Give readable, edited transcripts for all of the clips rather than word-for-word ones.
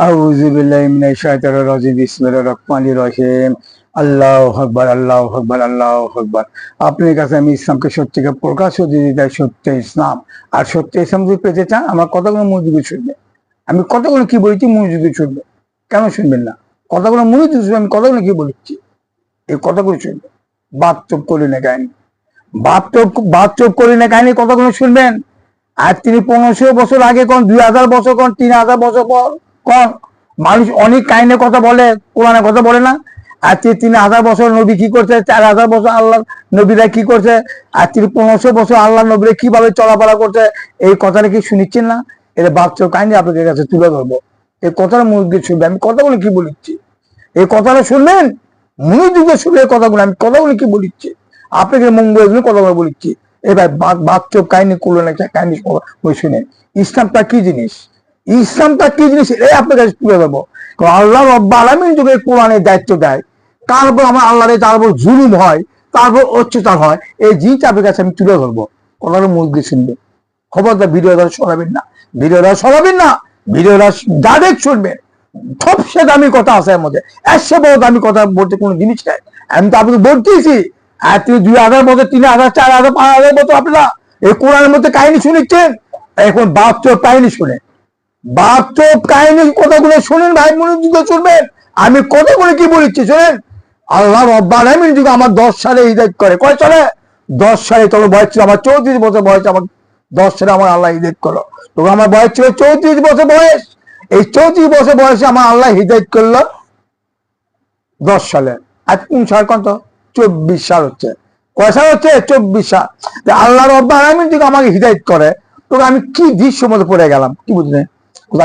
আউযু বিল্লাহি মিনাশ শাইতানির রাজিম বিসমিল্লাহির রহমানির রহিম আল্লাহু আকবার আল্লাহু আকবার আল্লাহু আকবার। আপনার কাছে আমি ইসলামকে সত্যিকে প্রকাশ দিয়ে দিতে সত্য ইসলাম। আর সত্য ইসলাম যদি পেতে চান আমার কথাগুলো মনোযোগে শুনবেন। আমি কথাগুলো কি বলছি মনোযোগে শুনবেন। কেন শুনবেন না? কথাগুলো মনোযোগে শুনবেন। আমি কথাগুলো কি বলছি এই কথাগুলো শুনবেন। বাস্তব করি না কাহিনী, বাস্তব করি না কাহিনী কথাগুলো শুনবেন। আর তিনি 1500 বছর আগে কোন 2000 বছর কোন 3000 বছর পর কোন মানুষ অনেক কাহিনীর কথা বলে, কোরআনের কথা বলে না। আর 3000 বছর নবী কি করছে, 4000 বছর আল্লাহ নবীরা কি করছে, আর 1500 বছর আল্লাহ নবীরা কিভাবে চলাফেরা করছে, এই কথাটা কি শুনিচ্ছেন না? এটা বাস্তব কাহিনী আপনাদের কাছে তুলে ধরবো। এই কথাটা মনোযোগ শুনবেন। আমি কথাগুলো কি বলিচ্ছি এই কথাটা শুনবেন, মনোযোগে শুনবে এই কথাগুলো। আমি কথাগুলো কি বলিচ্ছি আপনাকে মঙ্গলের জন্য কথাগুলো বলিচ্ছি। এবার বাস্তব কাহিনী করলেন একটা কাহিনী শুনেন। ইসলামটা কি জিনিস, ইসলামটা কি জিনিস এটাই আপনার কাছে তুলে দেবো। আল্লাহ রব্বুল আলামিন যখন কোরআনের দায়িত্ব দেয়, তারপর আমার আল্লাহরে তারপর জুলুম হয়, তারপর অত্যাচার হয়, এই জিনিসটা আপনার কাছে আমি তুলে ধরবো। কথাটা মুরগি শুনবেন। খবরদার ভিডিওটা সরাবেন না, ভিডিওটা সরাবেন না, ভিডিওটা ডাইরেক্ট শুনবেন। সবচেয়ে দামি কথা আছে এর মধ্যে, 100 বড় দামি কথা বলতে কোনো জিনিস নাই। আমি তো আপনাকে বলতেইছি। আর তিনি 2000 বছর, 3000, 4000, 5000 বছর আপনারা এই কোরআনের মধ্যে কাহিনী শুনেছেন। এখন বাস্তব কাহিনী শুনে, বাস্তব কাহিনী কথাগুলো শুনেন ভাই, মনোযোগ শুনবেন। আমি কথাগুলো কি বলেছি শুনেন। আল্লাহ রব্বুল আলামিন যখন আমার 10 সালে হিদায়াত করে, কয় সালে? 10 সালে। তখন বয়স ছিল আমার 34 বছর বয়স। আমার 10 সালে আমার আল্লাহ হিদায়াত করলো। তখন আমার বয়স ছিল 34 বছর বয়স। এই 34 বছর বয়সে আমার আল্লাহ হিদায়াত করলো 10 সালে। আজ কোন সাল? কত? 24 সাল হচ্ছে। কয় সাল হচ্ছে? 24 সাল। আল্লাহ রব্বুল আলামিন যখন আমাকে হিদায়াত করে, তখন আমি কি দৃশ্য মধ্যে পড়ে গেলাম, কি বুঝলেন?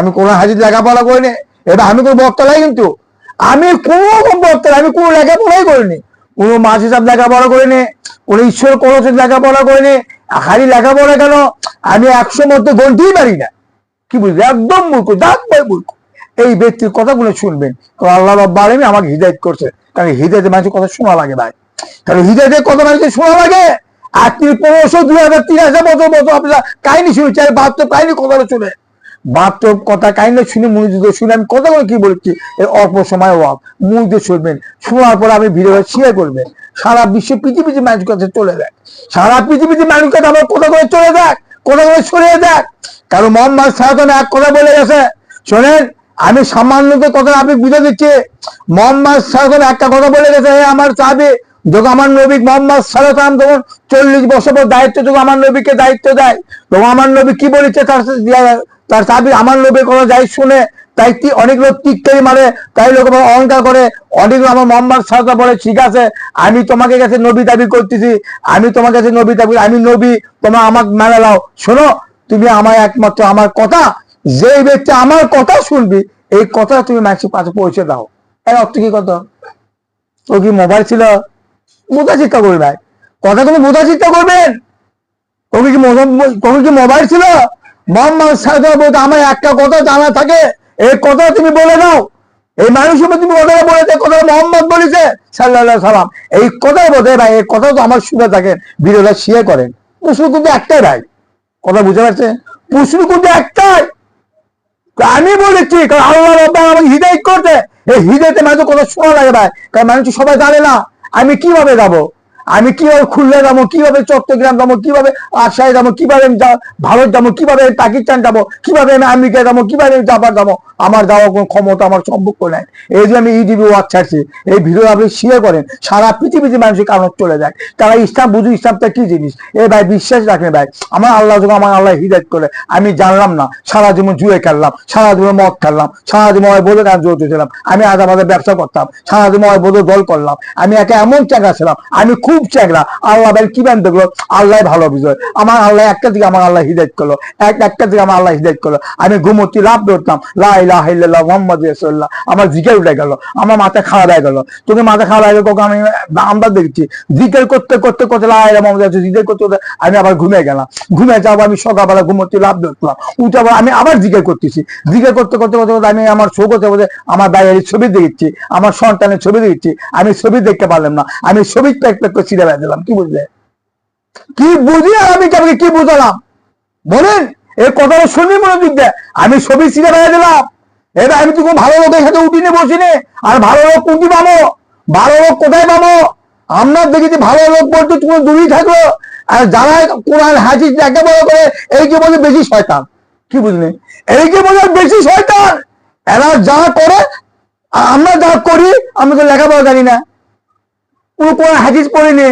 আমি কোন হাজির লেখাপড়া করিনি। এবার আমি কোনো বক্তা নাই, কিন্তু আমি কোনো বক্তা, আমি কোনো লেখাপড়াই করিনি। কোনো মাছ হিসাব লেখাপড়া করিনি, কোনো ঈশ্বর কলসের লেখাপড়া করিনি। হারি লেখাপড়া কেন? আমি 100 মধ্যে গণতেই পারি না। কি বুঝলি? একদম মূর্খ, দাঁত ভাই মূর্খ। এই ব্যক্তির কথাগুলো শুনবেন। কারণ আল্লাহ রব্বুল আলামিন আমাকে হিদায়াত করছে। কারণ হিদায়াতে মানুষের কথা শোনা লাগে ভাই। কারণ হিদায়াতের কথা মানুষের শোনা লাগে। আর তিনি 1500, 2000, 3000 বছর বছর আপনারা কাহিনী শুনেছে, আর বাস্তব কাহিনী কথাটা শুনে, বাস্তব কথা কাহিনী শুনে মনোযোগ শুনে আমি কথাগুলো কি বলছি এই অল্প সময় ওয়াক মনোযোগ শুনবেন। শোনার পর আমি ভিডিওটা শেয়ার করবেন। সারা বিশ্ব পৃথিবীতে মানুষের কাছে চলে যায়, সারা পৃথিবীতে মানুষের কাছে আমার কথাগুলো চলে যাক, কথাগুলো ছড়িয়ে যাক। কারণ মোহাম্মদ সাল্লাল্লাহু আলাইহি ওয়াসাল্লাম এক কথা বলে গেছে, শোনেন। আমি সামান্য কথা আপনি বুঝে দিচ্ছি। মোহাম্মদ সাল্লাল্লাহু আলাইহি ওয়াসাল্লাম একটা কথা বলে গেছে, আমার সাহাবী যখন আমার নবী মোহাম্মদ সাল্লাল্লাহু আলাইহি ওয়াসাল্লাম যখন 40 বছর পর দায়িত্ব যখন আমার নবীকে দায়িত্ব দেয়, তখন আমার নবী কি বলেছে তার সাহাবী আমার নবীর কথা যাই শুনে, তাই অনেক লোক টিটকারি মারে, তাই লোক অহংকার করে। অনেক লোক আমার মোহাম্মদ সাল্লাল্লাহু বলে, ঠিক আছে আমি তোমাকে কাছে নবী দাবি করতেছি, আমি তোমার কাছে নবী দাবি, আমি নবী, তোমার আমাকে মেনে নাও। শোনো, তুমি আমার একমাত্র আমার কথা, যে ব্যক্তি আমার কথা শুনবি এই কথা তুমি মানুষের কাছে পৌঁছে দাও। এর অর্থ কি? কত তো কি মোবাইল ছিল? বোঝা চিন্তা করবে ভাই, কথা তুমি বোঝা চিন্তা করবেন। তোকে কি মোবাইল ছিল? মোহাম্মদ সাল্লাল্লাহু বলতে আমার একটা কথা জানা থাকে, এই কথা তুমি বলে দাও। এই মানুষের তুমি কথাটা বলেছে, কথা মোহাম্মদ বলেছে সাল্লাল্লাহু আলাইহি সাল্লাম, এই কথাই বলতে ভাই। এই কথা তো আমার শুনে থাকেন, ভিডিওটা শেয়ার করেন। প্রশ্ন কিন্তু একটাই ভাই, কথা বুঝতে পারছেন? প্রশ্ন কিন্তু একটাই। আমি বলেছি কারণ আল্লাহ রাব্বুল আলামিন আমাকে হিদায়াত করতে, এই হিদায়াতে মানুষের কথা শোনা লাগে ভাই। কারণ মানুষ সবাই জানে না আমি কিভাবে যাবো, আমি কিভাবে খুলনা যাবো, কিভাবে চট্টগ্রাম যাবো, কিভাবে আসায় যাবো, কিভাবে আমি ভারত যাবো, কিভাবে আমি পাকিস্তান যাবো, কিভাবে আমি আমেরিকা যাবো, কিভাবে আমি জাপান যাবো। আমার যাওয়ার কোনো ক্ষমতা আমার সম্পর্ক নাই। এই যে আমি ইউটিউবে ওয়াচ ছাড়ছি, এই ভিডিও আপনি শেয়ার করেন, সারা পৃথিবীতে মানুষের কারণ চলে যায়। তারা ইসলাম বুঝি, ইসলামটা কি জিনিস এ ভাই বিশ্বাস রাখেন ভাই। আমার আল্লাহ যখন আমার আল্লাহ হিদায়াত করে, আমি জানলাম না, সারা জীবন জুয়ে খেললাম, সারা জীবন মদ খেললাম, সারা জীবন বোধ গান জড়িত ছিলাম, আমি আধা ব্যবসা করতাম, সারা জীবন বোধ দল করলাম, আমি একে এমন চ্যাংরা ছিলাম, আমি খুব চ্যাংরা। আল্লাহ ভাই কি বান দেখলো, আল্লাহ ভালো বিজয়। আমার আল্লাহ একটা দিকে আমার আল্লাহ হিদায়াত করলো, একটা দিকে আমার আল্লাহ হিদায়াত করলো। আমি ঘুমতি লাভ ধরতাম, লা ইলাহা ইল্লাল্লাহ মুহাম্মাদুর রাসূলুল্লাহ, আমার জিকির উঠে গেল, আমার মাথা খারাপ হয়ে গেল। তোকে মাথা খারাপ হয়ে গেল কখন? আমি আমরা দেখছি জিকির করতে করতে করতে লা ইলাহা মুহাম্মাদুর রাসূলুল্লাহ জিকির করতে করতে আমি আবার ঘুমিয়ে গেলাম। ঘুমিয়ে যাবো, আমি সকালবেলা ঘুমতি লাভ ধরতাম, উঠে আবার আমি আবার জিকির করতেছি। জিকির করতে করতে করতে করতে আমি আমার শো করতে করতে আমার বাইরের ছবি দেখছি, আমার সন্তানের ছবি দেখছি, আমি ছবি দেখতে পারলাম না, আমি ছবি প্যাক প্যাক করে ছিঁড়ে বেড়ে দিলাম। কি বুঝলে? কি বুঝি আমি কাউকে কি বুঝালাম বলেন? এই কথাটা শুনি মনোযোগ দেয়। আমি ছবি ছিঁড়ে বেড়ে দিলাম, এবার আমি তো কোনো ভালো লোকের সাথে উঠিনি বসিনি। আর ভালো লোক কোনটি পাবো? ভালো লোক কোথায় পাবো? আমরা দেখেছি ভালো লোক বলতে তুমি দূরেই থাকলো। আর যারা কোরআন হাদিস একেবারে করে এইকে বলে বেশি শয়তান। কি বুঝলেন? এইকে বলে বেশি শয়তান। এরা যা করে আমরা যা করি, আমরা তো লেখাপড়া জানি না, কোনো কোরআন হাদিস পড়িনি,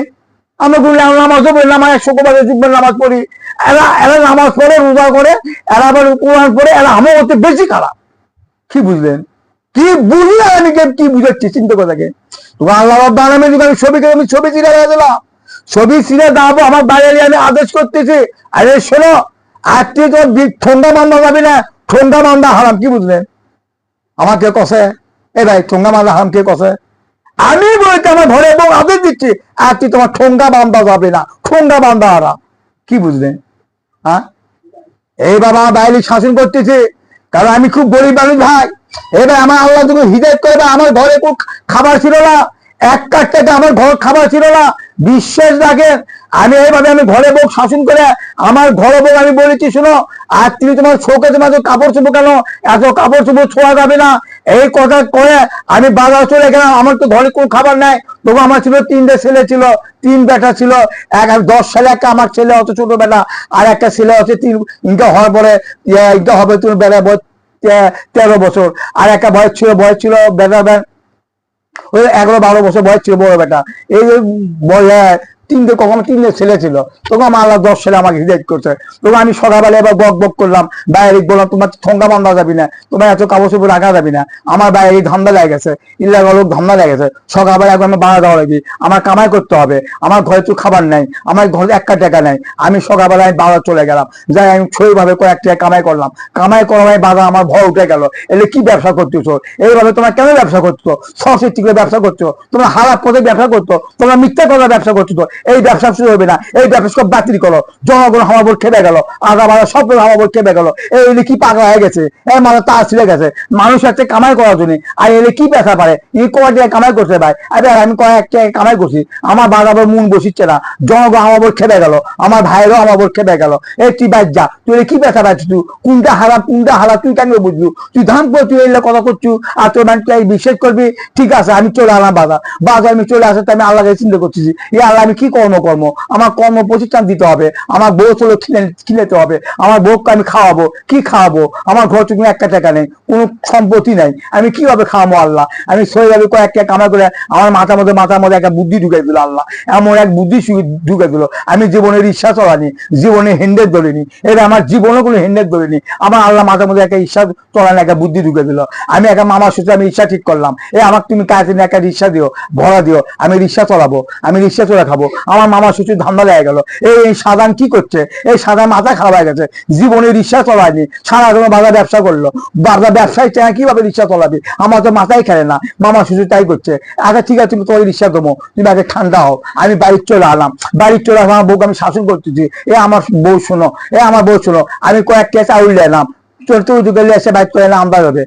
আমরা কোনো নামাজও পড়ি, নামাজ শুক্রবারে নামাজ পড়ি। এরা এরা নামাজ পড়ে, রোজা করে, এরা আবার কোরআন পড়ে, এরা আমার হচ্ছে বেশি খারাপ। কি বুঝলেন? কি বুঝলে আমি কি বুঝাচ্ছি? চিন্তা করে তোমার আল্লাহ রাব্বুল আলামিন আমি ছবি ছিঁড়ে দিলাম, ছবি ছিঁড়ে দাঁড়াবো, আমার বাইরে আমি আদেশ করতেছি, আরে শোনো, আজকে তো ঠোঙ্গা বান্ধা যাবে না, ঠোঙ্গা বান্ধা হারাম। কি বুঝলেন? আমাকে কষে এ ভাই ঠোঙ্গা বান্ধা হারাম কে কষে? আমি বলতে আমার ঘরে এবং আদেশ দিচ্ছি, আজকে তোমার ঠোঙ্গা বান্ধা যাবে না, ঠোঙ্গা বান্ধা হারাম। কি বুঝলেন? হ্যাঁ, এই বাবা বাইরে শাসন করতেছে, কারণ আমি খুব গরিব মানুষ ভাই। এবার আমার আল্লাহ তুমি হিদায়াত করে, আমার ঘরে খুব খাবার ছিল না, এক কাঠ থেকে আমার ঘর খাবার ছিল না। বিশ্বাস রাখেন, আমি এইভাবে আমি ঘরে বউ শাসন করে আমার ঘরে বউ আমি বলেছি, শোনো, আর তুমি তোমার শোকে তোমার কাপড় চোপড় কেন, এত কাপড় চোপড় ছোঁয়া যাবে না। এই কথা করে আমি বাজার চলে গেলাম। আমার তো ঘরে কোনো খাবার নাই, তবু আমার ছিল 3টে ছেলে ছিল, 3 বেটা ছিল। 10 সালে একটা আমার ছেলে, অত ছোট বেটা, আর একটা ছেলে হচ্ছে 3 ইনকা হওয়ার পরে ইনকা হবে তুমি বেটা 13 বছর, আর একটা বয়স ছিল বেটা ওই 11-12 বছর বয়স ছিল বড় বেটা। এই তিনটে ছেলে ছিল। তখন আমার আল্লাহ 10 সালে আমাকে হিদায়াত করছে। তখন আমি সকালবেলা এবার বক করলাম, বাইরে বললাম তোমার ঠোঙ্গা বান্ধা যাবি না, তোমার এত কাপড় চোপড় রাখা যাবি না। আমার বাইরে ধান্দা লেগে গেছে, লোক ধান্দা লেগে গেছে। সকালবেলা একবার আমি বাড়া দেওয়া লাগবে, আমার কামাই করতে হবে, আমার ঘরে তো খাবার নাই, আমার ঘরে একটা টাকা নাই। আমি সকালবেলায় বাজার চলে গেলাম, যাই আমি সেইভাবে কয়েকটা কামাই করলাম। কামাই করা বাজার আমার ভয় উঠে গেল, এলে কি ব্যবসা করতেছো? এইভাবে তোমার কেন ব্যবসা করছো? সরষের টিকে ব্যবসা করছো, তোমরা হারাপ পথে ব্যবসা করতো, তোমরা মিথ্যা কথা ব্যবসা করছো। এই ব্যবসা শুরু হবে না, এই ব্যবসা সব বাতিল করো। জনগণ আমার উপর খেপে গেল, আগা বাড়া সব আমার উপর খেপে গেল। এলে কি পাগলা হয়ে গেছে, এই মানে তার ছিঁড়ে গেছে। মানুষ একটা কামাই করার জন্য, আর এলে কি ব্যথা পারে, এই কয়টা কামাই করছে ভাই। আরে আমি কয়েকটা কামাই করছি, আমার বাজার মন বসিচ্ছে না, জনগণ আমার উপর খেপে গেল, আমার ভাইরাও আমার উপর খেপে গেল। এই তুই বাদ যা, তুই কি ব্যথা পাচ্ছিস? তুই কোনটা হারা তুই কেন বুঝলু? তুই ধান করে তুই এলে কথা করছু, আর তোর মানে বিশ্বাস করবি? ঠিক আছে, আমি চলে আলাম বাজার আমি চলে আসে, আমি আল্লাহকে চিন্তা করতেছি, এই আল্লাহ আমি কি কর্ম আমার কর্ম প্রতিষ্ঠান দিতে হবে, আমার বউ চলে খিলাতে হবে, আমার বউকে আমি খাওয়াবো, কি খাওয়াবো? আমার ঘর চুকি একটা টাকা নেই, কোনো সম্পত্তি নাই, আমি কিভাবে খাওয়াবো? আল্লাহ আমি সেইভাবে কয়েকটা কামাই করে আমার মাথার মধ্যে একটা বুদ্ধি ঢুকাই দিল আল্লাহ, এমন এক বুদ্ধি ঢুকাই দিল। আমি জীবনের ইচ্ছা চলানি, জীবনে হেন্ডের ধরিনি, এটা আমার জীবনে কোনো হেন্ডের ধরিনি। আমার আল্লাহ মাথার মধ্যে একটা ইচ্ছা চলানি, একটা বুদ্ধি ঢুকে দিল। আমি একটা মামার সাথে আমি ইচ্ছা ঠিক করলাম, আমাকে তুমি কাজে একটা রিক্সা দিও, ভরা দিও, আমি রিক্সা চলাবো, আমি রিক্সা চলে খাবো। আমার মামা শ্বশুর ধান্দা লেগে গেল, এই সাধারণ কি করছে, এই সাধারণ মাথা খাওয়া হয়ে গেছে, জীবনে রিক্সা চলায়নি, সারা কোনো বাজার ব্যবসা করলো, বাজার ব্যবসায় চায় কিভাবে রিক্সা চলাবে, আমার তো মাথায় খেলে না। মামা শ্বশুর তাই করছে। আচ্ছা ঠিক আছে, তুমি তোমার রিক্সা দেবো, তুমি আগে ঠান্ডা হও। আমি বাড়ির চলে আলাম, আমার বউকে আমি শাসন করতেছি, আমার বউ শোনো, আমার বউ শোনো, আমি কয়েকটা চাউল এলাম, চলতে উঠে গেলে এসে বাইক করে আমদার হবে,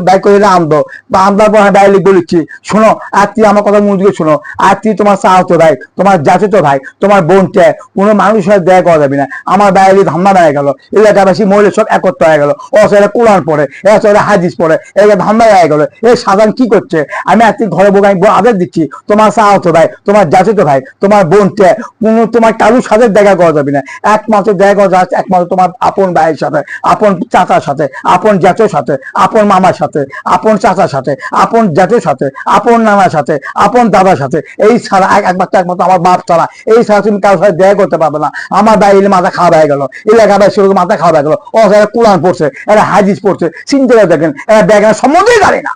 বাইক করে আমদো বা আমদার পর বাইরে বলেছি, শোনো আর তুই আমার কথা মন দিয়ে শোনো, আর তুই তোমার চাহতো ভাই, তোমার যাচতো ভাই, তোমার বোনকে কোনো মানুষের দেয়া করা যাবে না। আমার বাইরে ধান্দা হয়ে গেল, এলাকাবাসী মহিলা সব একত্র হয়ে গেল, অসরে কোরআন পড়ে, এসরে হাদিস পড়ে, এলাকা ধান্দা হয়ে গেল। এই সাধারণ কি করছে, আমি আজকে ঘরে বোক আমি আদেশ দিচ্ছি, তোমার চাহতো ভাই, তোমার যাচতো ভাই, তোমার বোনকে কোনো তোমার কারুর সাথে দেখা করা যাবে না। একমাত্র দেখা করা যাচ্ছে একমাত্র তোমার আপন ভাইয়ের সাথে, আপন চাচার সাথে, আপন জ্যাঠের সাথে, আপন মামার সাথে, আপন চাচার সাথে, আপন জ্যাঠের সাথে, আপন নানার সাথে, আপন দাদার সাথে। এই ছাড়া একমাত্র আমার বাপ ছাড়া এই ছাড়া তুমি কারোর সাথে দেখা করতে পারবে না। আমার বাইরে মাথা খাওয়া হয়ে গেল, এলাকায় সেরকম মাথা খাওয়া হয়ে গেল। ও এরা কোরআন পড়ছে, এরা হাদিস পড়ছে, চিন্তা করে দেখেন, এরা দেখেন সম্বন্ধেই জানে না,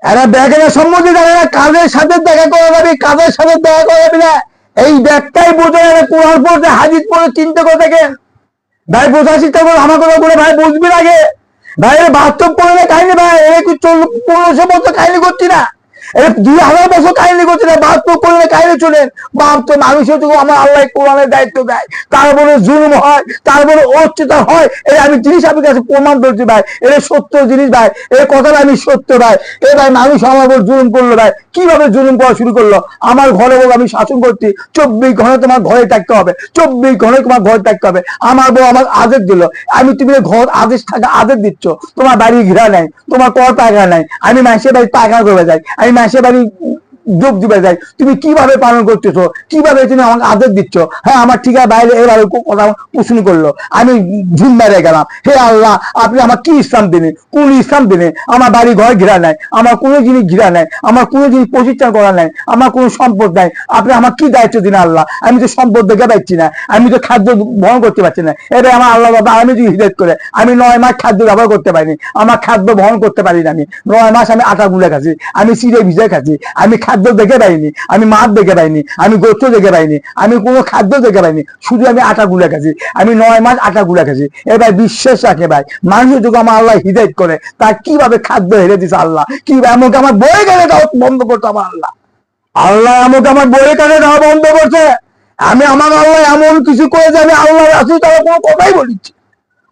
এরা দেখেন সম্বন্ধে জানে না, কাদের সাথে দেখা করা যাবে, কাদের সাথে দেখা করা যাবে না, এই ব্যাগটাই বোঝে। এরা কোরআন পড়ছে, হাদিস পড়ছে, চিন্তা করে দেখেন ভাই, বোঝা চিন্তা করো, আমার কথা বলে ভাই বুঝবি আগে ভাই, বাস্তব করে কাহিনী ভাই, 1500 বছর কাহিনী করছি না। এটা 2000 বছর কাহিনী করছে না, বাপ তো করলে কাহিনী চলেন। বাপ তো মানুষের তো আমার আল্লাহ কোরআনের দায়িত্ব দেয়, তারপরে জুলুম হয়, তারপরে অত্যাচার হয়। এই আমি জিনিস আপনার কাছে প্রমাণ করছি ভাই, এটা সত্য জিনিস ভাই, এই কথাটা আমি সত্য ভাই। এ ভাই মানুষ আমার উপর জুলুম করলো ভাই, কিভাবে জুলুম করা শুরু করলো। আমার ঘরে বউ আমি শাসন করছি, 24 ঘন্টা তোমার ঘরে থাকতে হবে, 24 ঘন্টা তোমার ঘরে থাকতে হবে। আমার বউ আমার আদেশ দিল, আমি তুমি ঘর আদেশ থাকা আদেশ দিচ্ছ, তোমার বাড়ি ঘিরা নাই, তোমার কর টাকা নাই, আমি মাসে বাড়ি টাকা করে যাই, আমি মাসে বাড়ি যোগ দিবে যাই, তুমি কিভাবে পালন করতেছো, কিভাবে তুমি আমাকে আদেশ দিচ্ছ। হ্যাঁ আমার ঠিকা বাইরে এবার কথা প্রশ্ন করলো, আমি ঝুম মেরে গেলাম। হে আল্লাহ, আপনি আমার কি ইসলাম দিনে, কোন ইসলাম দিনে আমার বাড়ি ঘর ঘিরা নাই, আমার কোনো জিনিস ঘিরা নাই, আমার কোনো জিনিস প্রতিষ্ঠা করা নাই, আমার কোনো সম্পদ নাই, আপনি আমার কি দায়িত্ব দিন আল্লাহ। আমি তো সম্পদ দেখে পাচ্ছি না, আমি তো খাদ্য বহন করতে পারছি না। এবার আমার আল্লাহ বাবা আমি যদি হিদায়ত করে, আমি 9 মাস খাদ্য ব্যবহার করতে পারিনি, আমার খাদ্য বহন করতে পারি না। আমি 9 মাস আমি আটা গুলে খাচ্ছি, আমি চিড়ে ভিজে খাচ্ছি, আমি খাদ্য দেখে পাইনি, আমি মাছ দেখে পাইনি, আমি গোস্ত দেখে পাইনি, আমি কোনো খাদ্য দেখে পাইনি, শুধু আমি আটা গুলে খাচ্ছি, আমি 9 মাস আটা গুলে খাচ্ছি। এবার বিশ্বাস রাখে ভাই, মানুষ যদি আমার আল্লাহ হিদায়ত করে, তার কিভাবে খাদ্য হেরে দিছে আল্লাহ, কি এমন আমার বয়ে গেলে তাও বন্ধ করতো আমার আল্লাহ। আল্লাহ আমাকে আমার বয়ে কানে দেওয়া বন্ধ করছে। আমি আমার আল্লাহ এমন কিছু করেছে, আমি আল্লাহ রাসূল তারা কোনো কথাই বলিচ্ছি,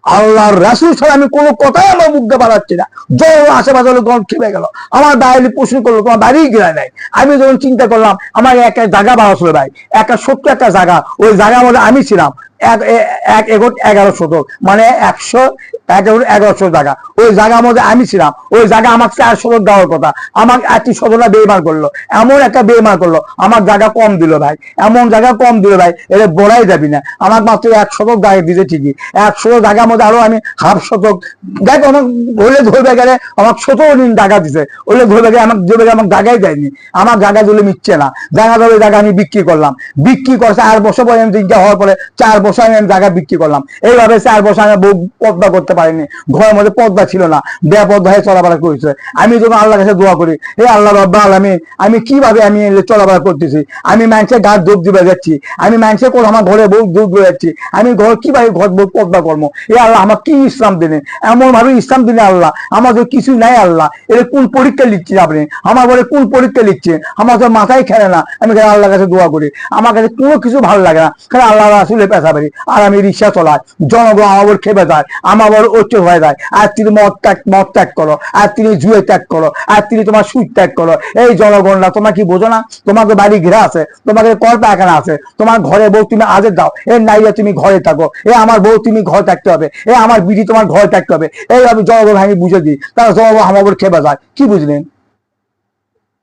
আল্লাহর রাসূল ছাড়া আমি কোনো কথাই আমার মুখে বাড়াচ্ছি না। যখন আশেপাশে লোক খেপে গেল, আমার বাইরে প্রশ্ন করলো তোমার বাড়ি গিরা নাই। আমি যখন চিন্তা করলাম আমার একটা জায়গা বাড়াছিল ভাই, একটা ছোট্ট একটা জায়গা, ওই জায়গার মধ্যে আমি ছিলাম 11 শতক, মানে 1100 জায়গা, ওই জায়গার মধ্যে আমি ছিলাম। ওই জায়গা আমার 4 শতক দেওয়ার কথা, আমার একটি শতকরা বেইমান করলো, এমন একটা বেইমান করলো, আমার জায়গা কম দিল ভাই, এমন জায়গা কম দিল ভাই, এটা বলাই যাবি না। আমার মাত্র 1 শতক জায়গা দিতে ঠিকই, 100 জায়গার মধ্যে আরো আমি হাফ শতক, দেখ আমার হলে ধরবে গেলে আমার 17 দিন জায়গা দিছে, ওলে ধরবে গেলে আমার দেবে, আমার জায়গায় দেয়নি, আমার জায়গা দিলে মিটছে না। জায়গা ধরে জায়গা আমি বিক্রি করলাম, বিক্রি করে 4 বছর পরে হওয়ার পরে 4 বছর আমি জায়গা বিক্রি করলাম। এইভাবে 4 বছর আমি বউ পর্দা করতে পারিনি, ঘরের মধ্যে পর্দা ছিল না, বেপর্দা হয়ে চলাফেরা করেছে। আমি যখন আল্লাহর কাছে দোয়া করি, হে আল্লাহ রাব্বুল আলামিন, আমি কিভাবে আমি চলাফেরা করতেছি, আমি মানুষের গাছ ধূপ দিবে যাচ্ছি, আমি মানুষের করে আমার ঘরে বউ ধূপ দিয়ে যাচ্ছি, আমি ঘর কিভাবে ঘর বউ পর্দা করবো। এ আল্লাহ আমার কি ইসলাম দিনে, এমন ভাবে ইসলাম দিনে আল্লাহ, আমাদের কিছু নাই আল্লাহ, এর কোন পরীক্ষা লিখছি আপনি, আমার ঘরে কোন পরীক্ষা লিখছে, আমার তো মাথায় খেলে না। আমি আল্লাহর কাছে দোয়া করি, আমার কাছে কোনো কিছু ভালো লাগে না, খালি আল্লাহ রাসূলের পেশা পারি। আর আমি রিক্সা চলাই, জনগণ আমার উপর খেপে যায়, আমার বড় উচ্চ হয়ে যায়। আর তিনি মদ ত্যাগ করো, আর তিনি জুয়ে ত্যাগ করো, আর তিনি তোমার সুদ ত্যাগ করো। এই জনগণরা তোমার কি বোঝো না, তোমাকে বাড়ি ঘেরা আছে, তোমাকে কল পায়খানা আছে, তোমার ঘরে বউ তুমি আজের দাও, এর নাইয়া তুমি ঘরে থাকো, এ আমার বউ তুমি ঘরে থাকতে হবে, এ আমার বিড়ি তোমার ঘরে থাকতে হবে। এইভাবে জনগণ আমি বুঝে দিই, তারা জনগণ আমার উপর খেপে যায়। কি বুঝলেন,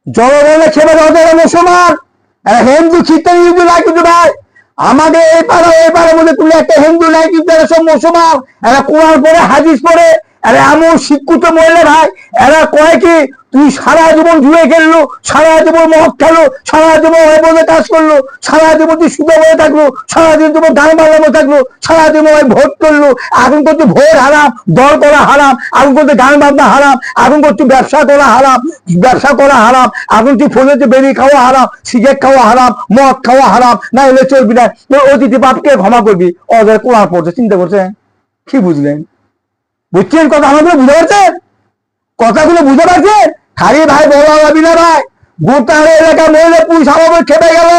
জনগণের খেপে যাওয়া মুসলমান হিন্দু খ্রিস্টান হিন্দু নাই কিন্তু ভাই, আমাদের এই পাড়ার মধ্যে তুমি একটা হিন্দু নাই কিন্তু এরা সব মুসলমান, এরা কোরআন পড়ে হাদিস পড়ে, এরা এমন শিক্ষিত মহিলা ভাই, এরা কয় কি তুই সারা জীবন জুয়ে খেললো, সারা জীবন মদ খেলো, সারা জীবন বলে কাজ করলো, সারা জীবন তুই সুদে বলে থাকলো, সারাদিন তোমার গান বাজানো থাকলো, সারাদিন ভোট করলো, এখন করতে ভোট হারাম, দল করা হারাম, এখন করতে গান বাজনা হারাম, এখন করতে ব্যবসা করা হারাম, এখন তুই ফোনেতে বেরিয়ে খাওয়া হারাম, সিগারেট খাওয়া হারাম, মদ খাওয়া হারাম, না এলে চলবি না। অতিথি বাপকে ক্ষমা করবি, ওদের কোরআন পড়ছে, চিন্তা করছেন, কি বুঝলেন, বুঝছেন কথা, আমাদের বুঝতে পারছেন, কথাগুলো বুঝতে পারছেন। খালি ভাই বলা যাবি না ভাই, গোটা এলাকা মহিলা পুলিশ আমার খেপে গেল,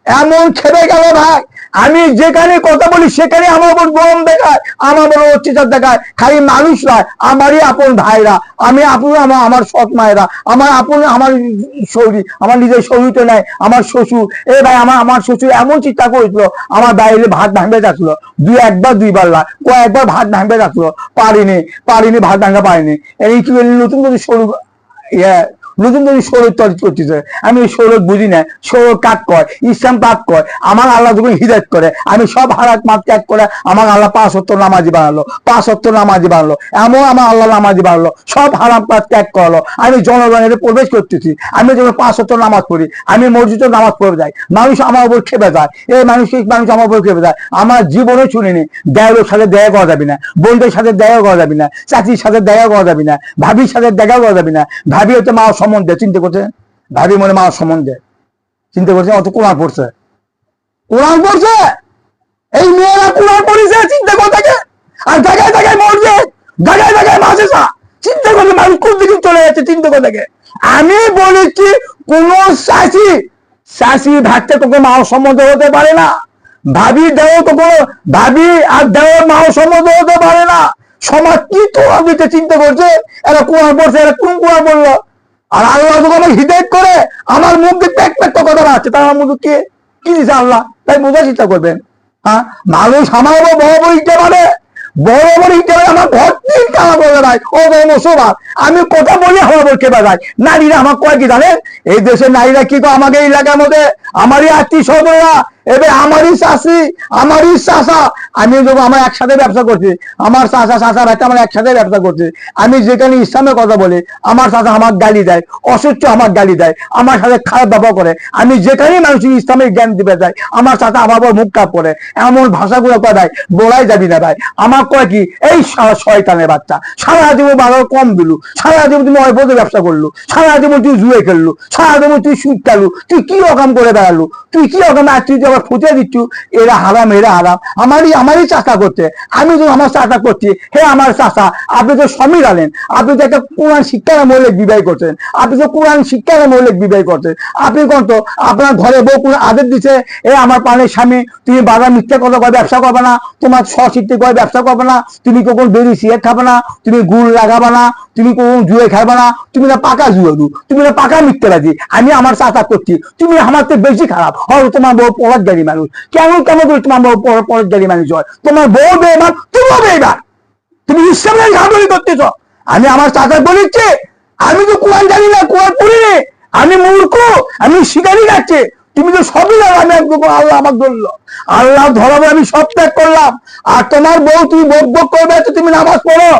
এমন খেপে গেল ভাই, আমি যেখানে কথা বলি সেখানে আমার উপর গরম দেখায়, আমার বড় অত্যাচার দেখায়। খালি মানুষ নয়, আমারই আপন ভাইরা, আমি আপন আমার সৎ মায়েরা, আমার আপন আমার শরীর, আমার নিজের শরীর তো নাই, আমার শ্বশুর, এ ভাই আমার শ্বশুর এমন চিন্তা করেছিল, আমার বাইরে ভাত ভাঙবে যাচ্ছিল, একবার দুইবার কয়েকবার ভাত ভাঙবে যাচ্ছিল, পারিনি ভাত ভাঙা পারিনি। এই কি নতুন নতুন শরীর নতুন নতুন সৌরভ তৈরি করতেছে, আমি ওই সৌরভ বুঝি না, সৌরভ কাজ কর, ইসলাম কাজ কর। আমার আল্লাহ যখন হিদায়ত করে, আমি সব হারাত মাত ত্যাগ করে আমার আল্লাহ 5 ওয়াক্ত নামাজি বানালো, 5 ওয়াক্ত নামাজি বানালো, এমন আমার আল্লাহ নামাজি বানালো, সব হারাম কাজ ত্যাগ করলো। আমি জনগণের প্রবেশ করতেছি, আমি যখন 5 ওয়াক্ত নামাজ পড়ি, আমি মসজিদে নামাজ পড়ে যাই, মানুষ আমার উপর খেপে যায়, এই মানুষ আমার উপর খেপে যায়। আমার জীবনে শুনিনি দেয়ের সাথে দেখা করা যাবে না, বোনদের সাথে দেখা করা যাবে না, চাচির সাথে দেখা করা যাবে না, ভাবির সাথে দেখা করা যাবে না। ভাবি হচ্ছে মা সম্বন্ধে চিন্তা করছে, ভাবি মনে মা সম্বন্ধে চিন্তা করছে, অত কোরআন পড়ছে, এই মেয়েরা কোরআন পড়েছে চিন্তা করে থাকে, আর জায়গায় জায়গায় মরছে, জায়গায় জায়গায় মাসে চিন্তা করছে মানুষ কোন দিকে চলে যাচ্ছে চিন্তা করে দেখে। আমি বলেছি কোন শাসি ভাবতে তোকে মাও সম্মত হতে পারে না, ভাবি দেও তো কোনো ভাবি আর দেওয়ার মাও সম্মত হতে পারে না। সমাজ কি তোমার দিতে চিন্তা করছে, এরা কোরআন পড়ছে, এরা কোন কোরআন বললো? আর আল্লাহ যখন আমাকে হিদায়ত করে, আমার মুখ দিয়ে প্যাক প্যাক কথা আছে, তার মুখ কি কি দিচ্ছে আল্লাহ, তাই বোঝার চেষ্টা করবেন। হ্যাঁ, মানুষ আমার বড় বড় ইটে মানে বড় বড় ইটে আমার ভর্তি কামা করে নাই ও মুসলমান। আমি কথা বলি আমার বল কেবা যায়। নারীরা আমার কয় কি জানেন, এই দেশের নারীরা কি আমাকে এলাকার মধ্যে আমারই আত্মীয় স্বজনরা, এবার আমারই শাশি আমারই চাষা, আমি যখন আমার একসাথে ব্যবসা করছি, আমার চাষা চাষা ভাইটা আমার একসাথে ব্যবসা করছি, আমি যেখানে ইসলামের কথা বলি আমার চাষা আমার গালি দেয়, অসহ্য আমার গালি দেয়, আমার সাথে খারাপ ব্যবহার করে, আমি যেখানেই মানুষ ইসলামের জ্ঞান দিতে যাই আমার চাষা আমার পর মুখ কাপ করে এমন ভাষাগুলো কয় ভাই বলাই যাবি না ভাই। আমার কয় কি এই শয়তানের বাচ্চা, সারা জীবন বাজার কম দিলু, সারা জীবন তুমি অবৈধ ব্যবসা করলু, সারা জীবন তুই জুয়ে খেললু, সারা জীবন তুই সুদ খেলু, তুই কি রকম করে বেড়ালু, তুই কি রকম আর তুই আবার ফুটে দিচ্ছু এরা হারাম এরা হারাম। আমারই চাষা করতে, আমি তো আমার চাষা করছি, হে আমার চাষা আপনি তো সমীর আলেন, আপনি তো একটা কোরআন শিক্ষার মৌলিক বিবাহ করছেন, আপনি তো কোরআন শিক্ষার মৌলিক বিবাহ করছেন, আপনি কোন তো আপনার ঘরে বউ কোন আদেশ দিচ্ছে, এ আমার প্রাণের স্বামী তুমি বাজার মিথ্যা কথা কয় ব্যবসা করবে না, তোমার স্বশিক্ষে কয় ব্যবসা করবে না, তুমি কখন বেরি সিগারেট খাবে না, তুমি গুড় লাগাবে না, তুমি কখন জুয়ে খাবে না, তুমি না পাকা জুয়ে দু, তুমি না পাকা মিথ্যাবাদী, আমি আমার চাষা করছি, তুমি আমার থেকে বেশি খারাপ হয়তো তোমার বউ পরগারী মানুষ, কেমন কেমন করে তোমার বউ পরগারী মানুষ হয়, তোমার বউ বেঈমান তুমিও বেঈমান, তুমি ইসলামের ঘাবড়ি করতেছ। আমি আমার চাচা বলেছি আমি তো কোরআন জানি না, কোরআন পড়িনি, আমি মূর্খ, আমি শিকারি যাচ্ছে, তুমি তো সবই জানো, আমি একদম আল্লাহ আমাকে ধরলো, আল্লাহ ধরাবে আমি সব ত্যাগ করলাম। আর তোমার বউ তুমি বক করবে তো তুমি নামাজ পড়ো,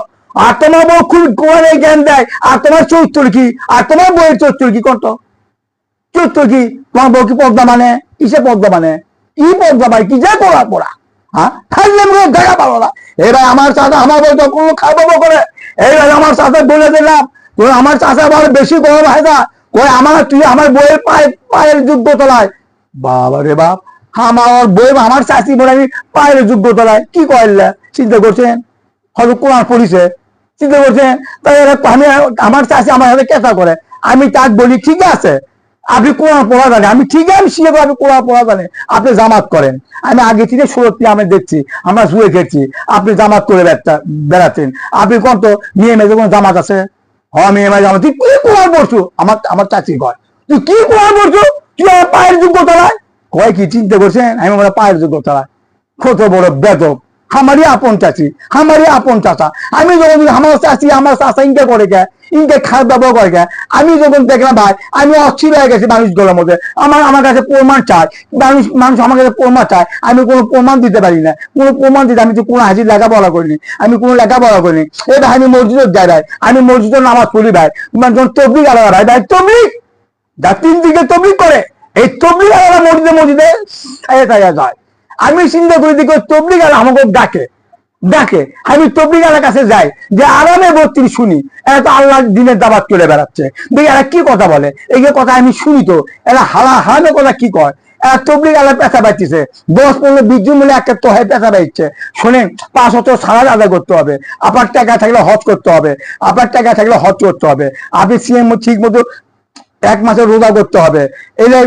আর তোমার বউ খুব কোরআনের জ্ঞান দেয়, আর তোমার চরিত্র কি, আর তোমার বউয়ের চরিত্র কি করতো, চরিত্র কি, তোমার বউ কি পর্দা মানে, কিসে পর্দা মানে, কি পর্দা মানে কি যে পড়া পড়া, হ্যাঁ থাকলে দেখা পাবো না। এবার আমার চাচা আমার বউ যখন খাবো করে, এইবার আমার চাচা বলে দিলাম আমার চাচা বলে বেশি গরম হয় না, কই আমার তুই আমার বইয়ের পায়ের যোগ্য তলায়, বাবা রে বাপ, আমার বই আমার চাষি বলে আমি পায়ের যোগ্য তলায়, কি করলে চিন্তা করছেন, হয়তো কোরআন পড়িছে চিন্তা করছেন, তাই আমি আমার চাষি আমার সাথে কেসা করে, আমি তাক বলি ঠিক আছে আপনি কোরআন পড়া জানে, আমি ঠিক আছে আমি শিখে আপনি কোরআন পড়া জানে, আপনি জামাত করেন, আমি আগে থেকে সুরতি আমি দেখছি আমরা জুয়ে খেয়েছি, আপনি জামাত করে বেড়াচ্ছেন, আপনি কোন তো মেয়ে মেয়ে কোন জামাত আছে, হ্যাঁ মেয়ে মেয়ে জামাত, তুই কি কোরআন পড়ছো, আমার চাচি কয় তুই কি কোরআন পড়ছো, তুই আমার পায়ের যোগ্য তলায়, কয় কি চিন্তা করছেন আমি আমার পায়ের যোগ্য তলায়, কত বড় বেদব, আমারই আপন চাচি আমারই আপন চাচা, আমি যখন আমার চাচি আমার চাচা ইনকে করে গে ইনকে খারাপ ব্যবহার করে গে, আমি যখন দেখলাম ভাই আমি অস্থির হয়ে গেছি মানুষগুলোর মধ্যে, আমার কাছে প্রমাণ চাই, মানুষ আমার কাছে প্রমাণ চায়, আমি কোনো প্রমাণ দিতে পারি না, কোনো প্রমাণ দিতে আমি তো কোনো হাজির লেখাপড়া করিনি, আমি কোনো লেখাপড়া করিনি, এই ভাই আমি মসজিদের যাই ভাই, আমি মসজিদের নামাজ পড়ি ভাই, যখন তবলিগ আলাদা ভাই ভাই তবলিগ যা 3 দিকে তবলিগ করে, এই তবলিগ আলাদা মসজিদে যায়, আমি চিন্তা করি দিকে তবলিগ আলা আমাকে ডাকে আমি তবলিগ আলার কাছে যাই যে আরামে বত্রিশ শুনি, এরা তো আল্লাহ দিনের দাবাত করে বেড়াচ্ছে, দেখি এরা কি কথা বলে, এই কথা আমি শুনি তো এরা হারামের কথা কি কয়, এরা তবলিগ আলা পেঁচা পাইতেছে 10-15-20 জন মিলে একটা তোহায় পেঁচা পাইছে, শোনেন 5 বছর সালাদ আদায় করতে হবে, আপনার টাকা থাকলে হজ করতে হবে, আপনার টাকা থাকলে হজ করতে হবে, আপনি সিএম ঠিক মতো 1 মাসের রোজা করতে হবে, এটাই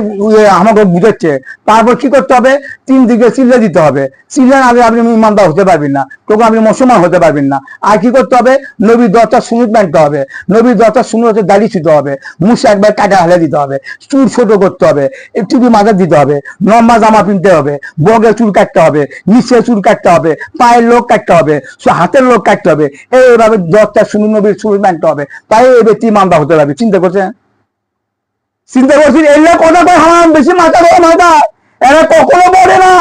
আমাকে বুঝাচ্ছে, তারপর কি করতে হবে 3 দিকে চিল্লা দিতে হবে, চিল্লা আগে আপনি ইমানদার হতে পারবেন না, তখন আপনি মুসলমান হতে পারবেন না। আর কি করতে হবে নবীর 10টা সুন্নত মানতে হবে, নবীর 10টা সুন্নতের দাড়ি ছুতে হবে, মুছে একবার কাটা হালে দিতে হবে, চুল ছোট করতে হবে, টুপি মাথা দিতে হবে, লম্বা জামা কিনতে হবে, বগের চুল কাটতে হবে, নিচে চুল কাটতে হবে, পায়ের লোক কাটতে হবে, হাতের লোক কাটতে হবে, এইভাবে 10টা সুন্নত নবীর সুন্নত মানতে হবে, তাই এই ব্যক্তি ইমানদার হতে পারবে। চিন্তা করছেন এলে কথা কয় হারাম, বেশি মাথা গরম হয় না, এরা কখনো বলে না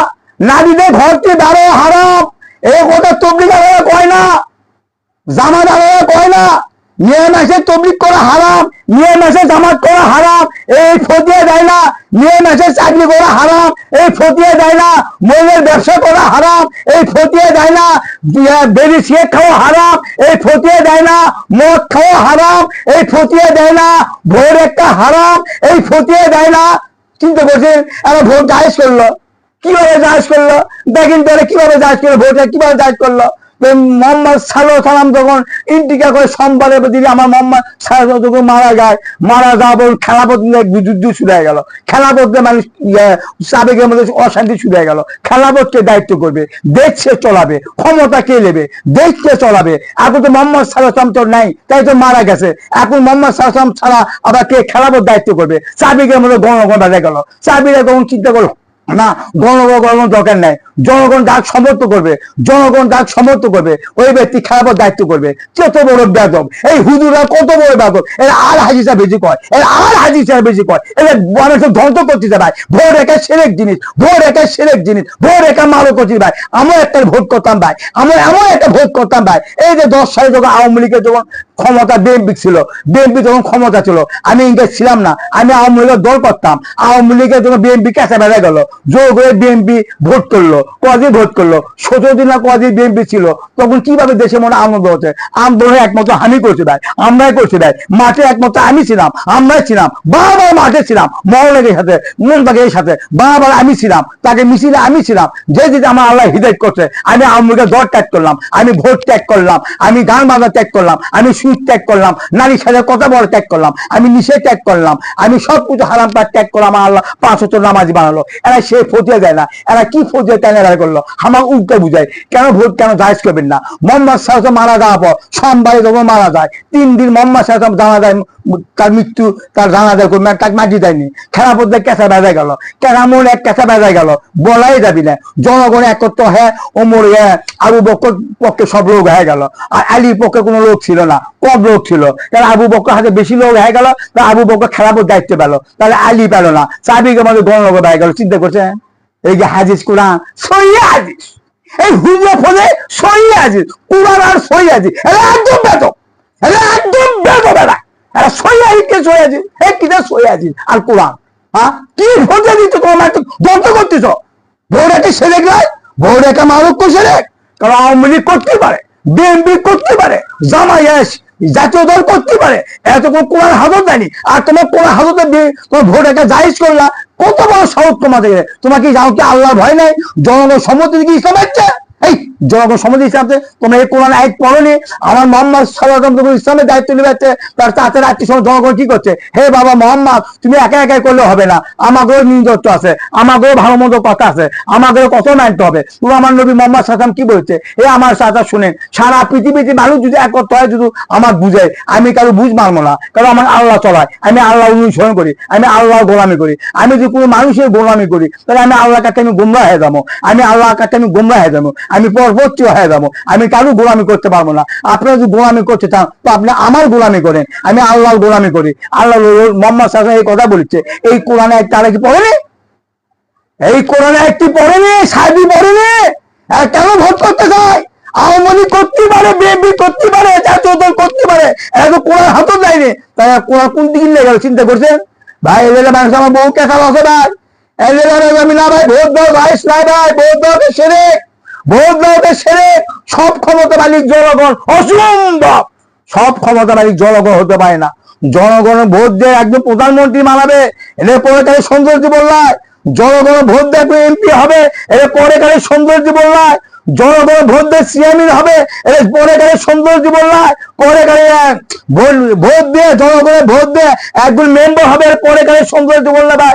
নারীদের ঘরটি দাঁড়ো হারাম, এই কথা তবলিগ আলাদা কয় না, জামাত আলাদা কয় না, মেয়ে মাসে তবলিগ করা হারাম, মেয়ে মাসে জামাত করা হারাম, এই ফতিয়া দেয় না, মেয়ে মাসে চাকরি করা হারাম, এই ফতিয়া দেয় না, মহিলার ব্যবসা করা হারাম, এই ফতিয়া দেয় না, বেরি সিগারেট খাওয়া হারাম, এই ফতিয়া দেয় না, মদ খাওয়া হারাম, এই ফতিয়া দেয় না, ভোট একটা হারাম, এই ফতিয়া দেয় না। চিন্তা করছেন এরা ভোট জায়েজ করলো, কিভাবে জায়েজ করলো দেখেন তো, কিভাবে জায়েজ করলো, ভোটে কিভাবে জায়েজ করলো, মোহাম্মদ সাল্লাল্লাহু আলাইহি সাল্লাম যখন ইন্তিকাল করে সোমবারের দিনে আমার মোহাম্মদ সাল্লাল্লাহু আলাইহি সাল্লাম মারা যায়, মারা যাওয়ার পর খেলাফত যুদ্ধ শুরু হয়ে গেল। খেলাফত মানুষ সাবেকের মধ্যে অশান্তি শুরু হয়ে গেল। খেলাফতকে দায়িত্ব করবে, দেশ সে চলাবে, ক্ষমতা কে নেবে, দেশ কে চলাবে। এখন তো মোহাম্মদ সাল্লাল্লাহু আলাইহি সাল্লাম তো নাই, তাই তো মারা গেছে। এখন মোহাম্মদ সাল্লাল্লাহু আলাইহি সাল্লাম ছাড়া আবার কে খেলাফত দায়িত্ব করবে? সাবেকের মধ্যে গণগণ বেড়ে গেল। সাবিরা তখন চিন্তা করলো না, গণগণ দরকার নাই, জনগণ ডাক সমর্থ করবে, জনগণ ডাক সমর্থ করবে, ওই ব্যক্তি খেলাফত দায়িত্ব করবে। কত বড় বেয়াদব এই হুজুরা, কত বড় বেয়াদব এরা। আর হাদিসা বেশি কয়, এরা আর হাদিসা বেশি কয়, এরা মানুষের ধ্বংস করতেছে ভাই। ভোট একা সেরেক জিনিস, ভোট একা সেরেক জিনিস, ভোট একা মালও করছি ভাই। আমরা একটা ভোট করতাম ভাই, আমরা এমন একটা ভোট করতাম ভাই। এই যে 10 সালে যখন আওয়ামী লীগের যখন ক্ষমতা, বিএনপি ছিল, বিএনপি যখন ক্ষমতা ছিল, আমি ইংরেজ ছিলাম না, আমি আওয়ামী লীগের দল করতাম। আওয়ামী লীগের যখন বিএনপি কাছে বেড়ে গেল, জোর করে বিএনপি ভোট করলো, কদিন ভোট করলো, 17 দিন না কদিন বিএনপি ছিল, তখন কিভাবে দেশে মনে আনন্দ হচ্ছে। আন্দোলনে একমাত্র আমি করছি ভাই, আমরাই করছি ভাই। মাঠে একমাত্র আমি ছিলাম, আমরাই ছিলাম, বারবার মাঠে ছিলাম, মহলের সাথে, মনবাগের সাথে, বারবার আমি ছিলাম, তাকে মিছিলে আমি ছিলাম। যে যেটা আমার আল্লাহ হিদায়ত করছে, আমি আওয়ামী লীগের দল ত্যাগ করলাম, আমি ভোট ত্যাগ করলাম, আমি গান বাজনা ত্যাগ করলাম, আমি সুদ ত্যাগ করলাম, নারীর সাথে কথা বলা ত্যাগ করলাম, আমি নিষেধ ত্যাগ করলাম, আমি সবকিছু হারাম ত্যাগ করলাম। আমার আল্লাহ 5 ওয়াক্ত নামাজি বানালো। এরা সে ফতিয়া দেয় না, এরা কি ফতিয়া কেন এরা করলো? আমার উল্টা বুঝায়, কেন ভোট কেন জায়েজ করবেন না? মোহাম্মদ সাল্লাল্লাহু মারা যাওয়ার পর সোমবারে যখন মারা যায়, 3 দিন মোহাম্মদ সাল্লাল্লাহু জানা যায়, তার মৃত্যু, তার জানা যায়, তাকে মাটি দেয়নি। খেলাফত কেঁচা বেজা গেল, কেরামন এক কেঁচা বেজা গেল, বলাই যাবি না। জনগণ একত্র হ্যাঁ ওমর আবু বকর পক্ষে সব লোক হয়ে গেল, আর আলীর পক্ষে কোনো লোক ছিল না, কম লোক ছিল। তাহলে আবু বকর হাতে বেশি লোক হয়ে গেল, তা আবু বকর খেলাফত দায়িত্ব পেল, তাহলে আলী পেল না, সাবিকের মধ্যে গণলোক হয়ে গেল। চিন্তা করছেন? এই যে হাদিস কোরআন সহি হাদিস, এই হুজুর ফলে সহি হাদিস, কোরআন আর সহি হাদিস, এরা একদম বেদব, এরা একদম বেদব, এরা সহি হাদিসকে সহি হাদিস, এই কিটা সহি হাদিস আর কোরআন। হ্যাঁ, কি ভোটে দিচ্ছ তোমার, দন্ত করতেছ? ভোট একটা সেরেক নয়, ভোট একটা মারক্য সেরেক। কারণ আওয়ামী লীগ করতে পারে, বিএনপি করতে পারে, জামায়াত জাতীয় দল করতে পারে, এত কোরআন হাজত দেয়নি। আর তোমার কোরআন হাজতে দিয়ে তোমার ভোট একটা জায়েজ করলা, কত বড় সাহস তোমার থেকে? তোমার কি জানো কি আল্লাহ ভয় নাই? জনগণ সম্মতি কি ইসলাম হচ্ছে? এই জনগণ সম্মতি হিসাবে তোমরা এই কোরআন আয়াত পড়নি? আমার মোহাম্মদ সাল্লাল্লাহু আলাইহি ওয়াসাল্লাম ইসলামের দায়িত্ব নিবে, তার তাতে রাত্রি সময় জনগণ কি করছে? হে বাবা মোহাম্মদ, তুমি একা একাই করলে হবে না, আমাকেও নিজত্ব আছে, আমাকেও ভালো মন্দ কথা আছে, আমাকেও কত মানতে হবে। তুমি আমার নবী মোহাম্মদ সাল্লাল্লাহু আলাইহি ওয়াসাল্লাম কি বলছে? হে আমার সাথে শুনেন, সারা পৃথিবীতে মানুষ যদি একত্র হয়, যদি আমার বুঝায়, আমি কারো বুঝ মানবো না। কারণ আমার আল্লাহ চলায়, আমি আল্লাহ অনুসরণ করি, আমি আল্লাহ গোলামি করি। আমি যদি কোনো মানুষের গোলামি করি, তাহলে আমি আল্লাহর কাছে আমি গুমরাহ হয়ে যাবো, আমি আল্লাহর কাছে আমি গুমরাহ হয়ে যাবো, আমি পরবর্তী হয়ে যাবো, আমি কারো গোলামি করতে পারবো না। আপনারা যদি গোলামি করতে চান, তো আপনি আমার গোলামি করেন, আমি আল্লাহর গোলামি করি। আল্লাহ মোহাম্মদ সাল্লাল্লাহু আলাইহি ওয়াসাল্লাম এই কথা বলেছে। এই কোরআনে তারা কি পড়েনি? এই কোরআনে একটি পড়েনি, সাহেবী পড়েনি। কেন ভোট করতে চায়? আওয়ামী লীগ করতে পারে, বিএনপি করতে পারে, জাতীয় দল করতে পারে, এরা তো কোরআন হাতও দেয়নি। তাই কোরআন কোন দিকে লেগে গেল চিন্তা করছেন ভাই? এদের মানুষ আমার বহু কেসাল আছে ভাই, এদের আমি না ভাই ভোট দাও ভাই, নাই ভাই ভোট দাওকে সেরে, ভোট দাওকে সেরে। সব ক্ষমতা মালিক জনগণ, অসম্ভব। সব ক্ষমতা মালিক জনগণ হতে পারে না। জনগণের ভোট দিয়ে একজন প্রধানমন্ত্রী মানাবে, এদের পরে কালে সৌন্দর্য বললায়। জনগণের ভোট দিয়ে এমপি হবে, এদের পরে কালে সৌন্দর্য বললায়। জনগণের ভোট দিয়ে সিএমই হবে, এদের পরে কালে সৌন্দর্য বললায়। পরে কালে ভোট দিয়ে, জনগণের ভোট দিয়ে একজন মেম্বার হবে, এর পরে কালে সৌন্দর্য বললে ভাই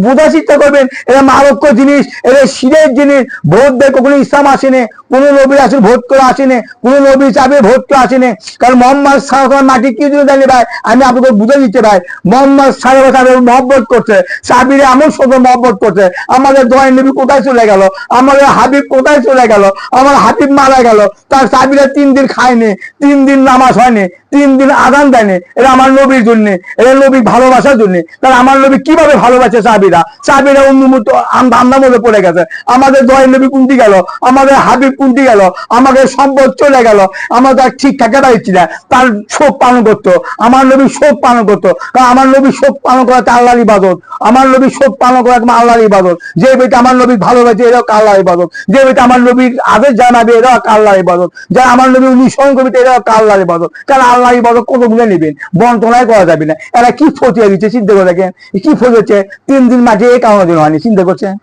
বোঝার চেষ্টা করবেন। এরা মারক্য জিনিস, এদের শিরের জিনিস। ভোট দিয়ে কখনো ইসলাম আসেনি, কোনো নবী আসলে ভোট করে আসেনি, কোনো নবী চাবে ভোট করে আসেনি। কারণ মোহাম্মদ সাল্লাল্লাহু মাটি কি জন্য জানি ভাই, আমি আপনাকে বুঝে দিতে ভাই। মোহাম্মদ সাল্লাল্লাহু মহব্বত করছে, সাবিরে এমন সুন্দর মহব্বত করছে। আমাদের দোয়াই নবী কোথায় চলে গেল? আমাদের হাবিব কোথায় চলে গেল? আমার হাবিব মারা গেল, তার সাবিরা 3 দিন খায়নি, 3 দিন নামাজ হয়নি, 3 দিন আযান দেয়নি। এরা আমার নবীর জন্য, এরা নবী ভালোবাসার জন্য। তাহলে আমার নবী কিভাবে ভালোবাসে সাবিরা? সাবিরা উন্মুক্ত আন্দার মধ্যে পড়ে গেছে। আমাদের দোয়াই নবী কোনটি গেল? আমাদের হাবিব কোনটি গেল? আমাদের সম্পদ চলে গেল, আমাদের ঠিক থাকে পারছি না। তার শোক পালন করতো, আমার নবী শোক পালন করতো। কারণ আমার নবী শোক পালন করাতে আল্লাহর ইবাদত, আমার নবী শোক পালন করা আল্লাহর ইবাদত। যে বেটা আমার নবী ভালোবাসে, এরাও আল্লাহর ইবাদত। যে বেটা আমার নবীর আদেশ জানাবে, এরাও আল্লাহর ইবাদত। যারা আমার নবী অনুসরণ করবে, এরাও আল্লাহর ইবাদত। কারণ আল্লাহর ইবাদত কত বুঝে নেবেন, বন্টনায় করা যাবে না। এরা কি ফটিয়ে দিচ্ছে চিন্তা করে দেখেন, কি ফটিয়েছে। 3 দিন মাঠে এই কারণে দিন হয়নি, চিন্তা করছেন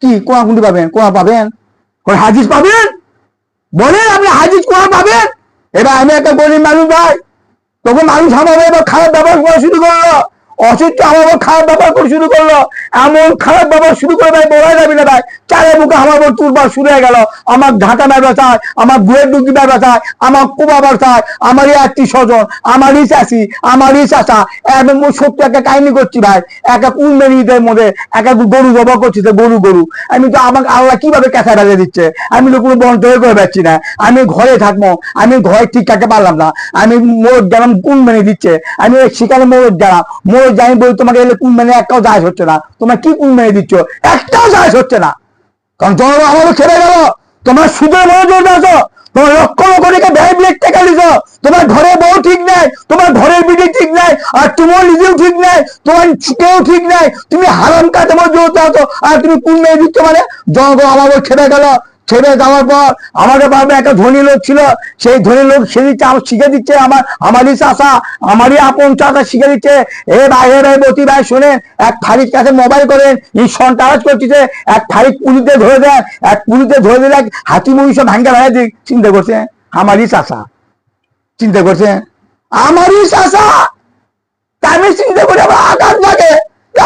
কি? কোন কোনটি পাবেন? কোন পাবেন? কোন হাদিস পাবেন? বলেন আপনি হাজির কোরআন পাবেন? এবার আমি একটা গরিব মানুষ ভাই, তখন মানুষ আমার এবার খারাপ ব্যবহার করা শুরু করলো, অসুস্থ আমার খারাপ ব্যবহার করে শুরু করলো, এমন খারাপ ব্যবহার শুরু করে ভাই বলা যাবে না ভাই। চারে মুখে আমার উপর তুলবার শুরু হয়ে গেল, আমার ঢাকা ব্যবসায়, আমার গুয়ের ডুকি ব্যবসায়, আমার কুবা ব্যবসায়, আমারই আত্মীয় স্বজন, আমারই চাষি, আমারই চাষা, এবং সত্য একটা কাহিনী করছি ভাই। একটা কুলমেরিদের মধ্যে একটা গরু জবা করছি, গরু গরু আমি তো আমাকে আল্লাহ কিভাবে ক্যাথা বেঁধে দিচ্ছে, আমি তো কোনো বন্ধ করে পাচ্ছি না, আমি ঘরে থাকবো, আমি ঘরে ঠিক থাকতে পারলাম না, আমি মোড় গেলাম কুলমেরি দিচ্ছে, আমি সেখানে মোড় গেলাম, মোড় যাই বলি তোমাকে এলে কুলমেরি একটাও জায়জ হচ্ছে না, তোমার কি কুলমেরি দিচ্ছ, একটাও জায়জ হচ্ছে না, কারণ জনগণ আমাদের ছেড়ে গেল, তোমার সুদের মনোযোগ আছো, তোমার লক্ষ লক্ষ টাকা ব্যয় ব্লেক টাকা দিছ, তোমার ঘরে বউ ঠিক নাই, তোমার ঘরের বিটি ঠিক নাই, আর তোমার নিজেও ঠিক নাই, তোমার কেউ ঠিক নাই, তুমি হারাম কাজে মজুর আছো, আর তুমি কুলমেরি দিচ্ছ, মানে জনগণ আমাদের ছেড়ে গেল। ছেড়ে যাওয়ার পর আমাদের বাবা একটা ধনী লোক ছিল, সেই ধনী লোক সে দিচ্ছে, আমার শিখে দিচ্ছে, আমারই চাষা, আমারই আপন চাষা শিখে দিচ্ছে, এ ভাই হে ভাই বতি ভাই শুনে, এক ফারিক কাছে মোবাইল করেন সন্ত্রাস করতেছে, এক ফারিক পুলিশে ধরে দেন, এক পুলিশে ধরে দিলে হাতি মহিষ ভাঙ্গা ভাই দিক, চিন্তা করছে আমারই চাষা, চিন্তা করছে আমারই চাষা, আমি চিন্তা করে আমার আঘাত লাগে,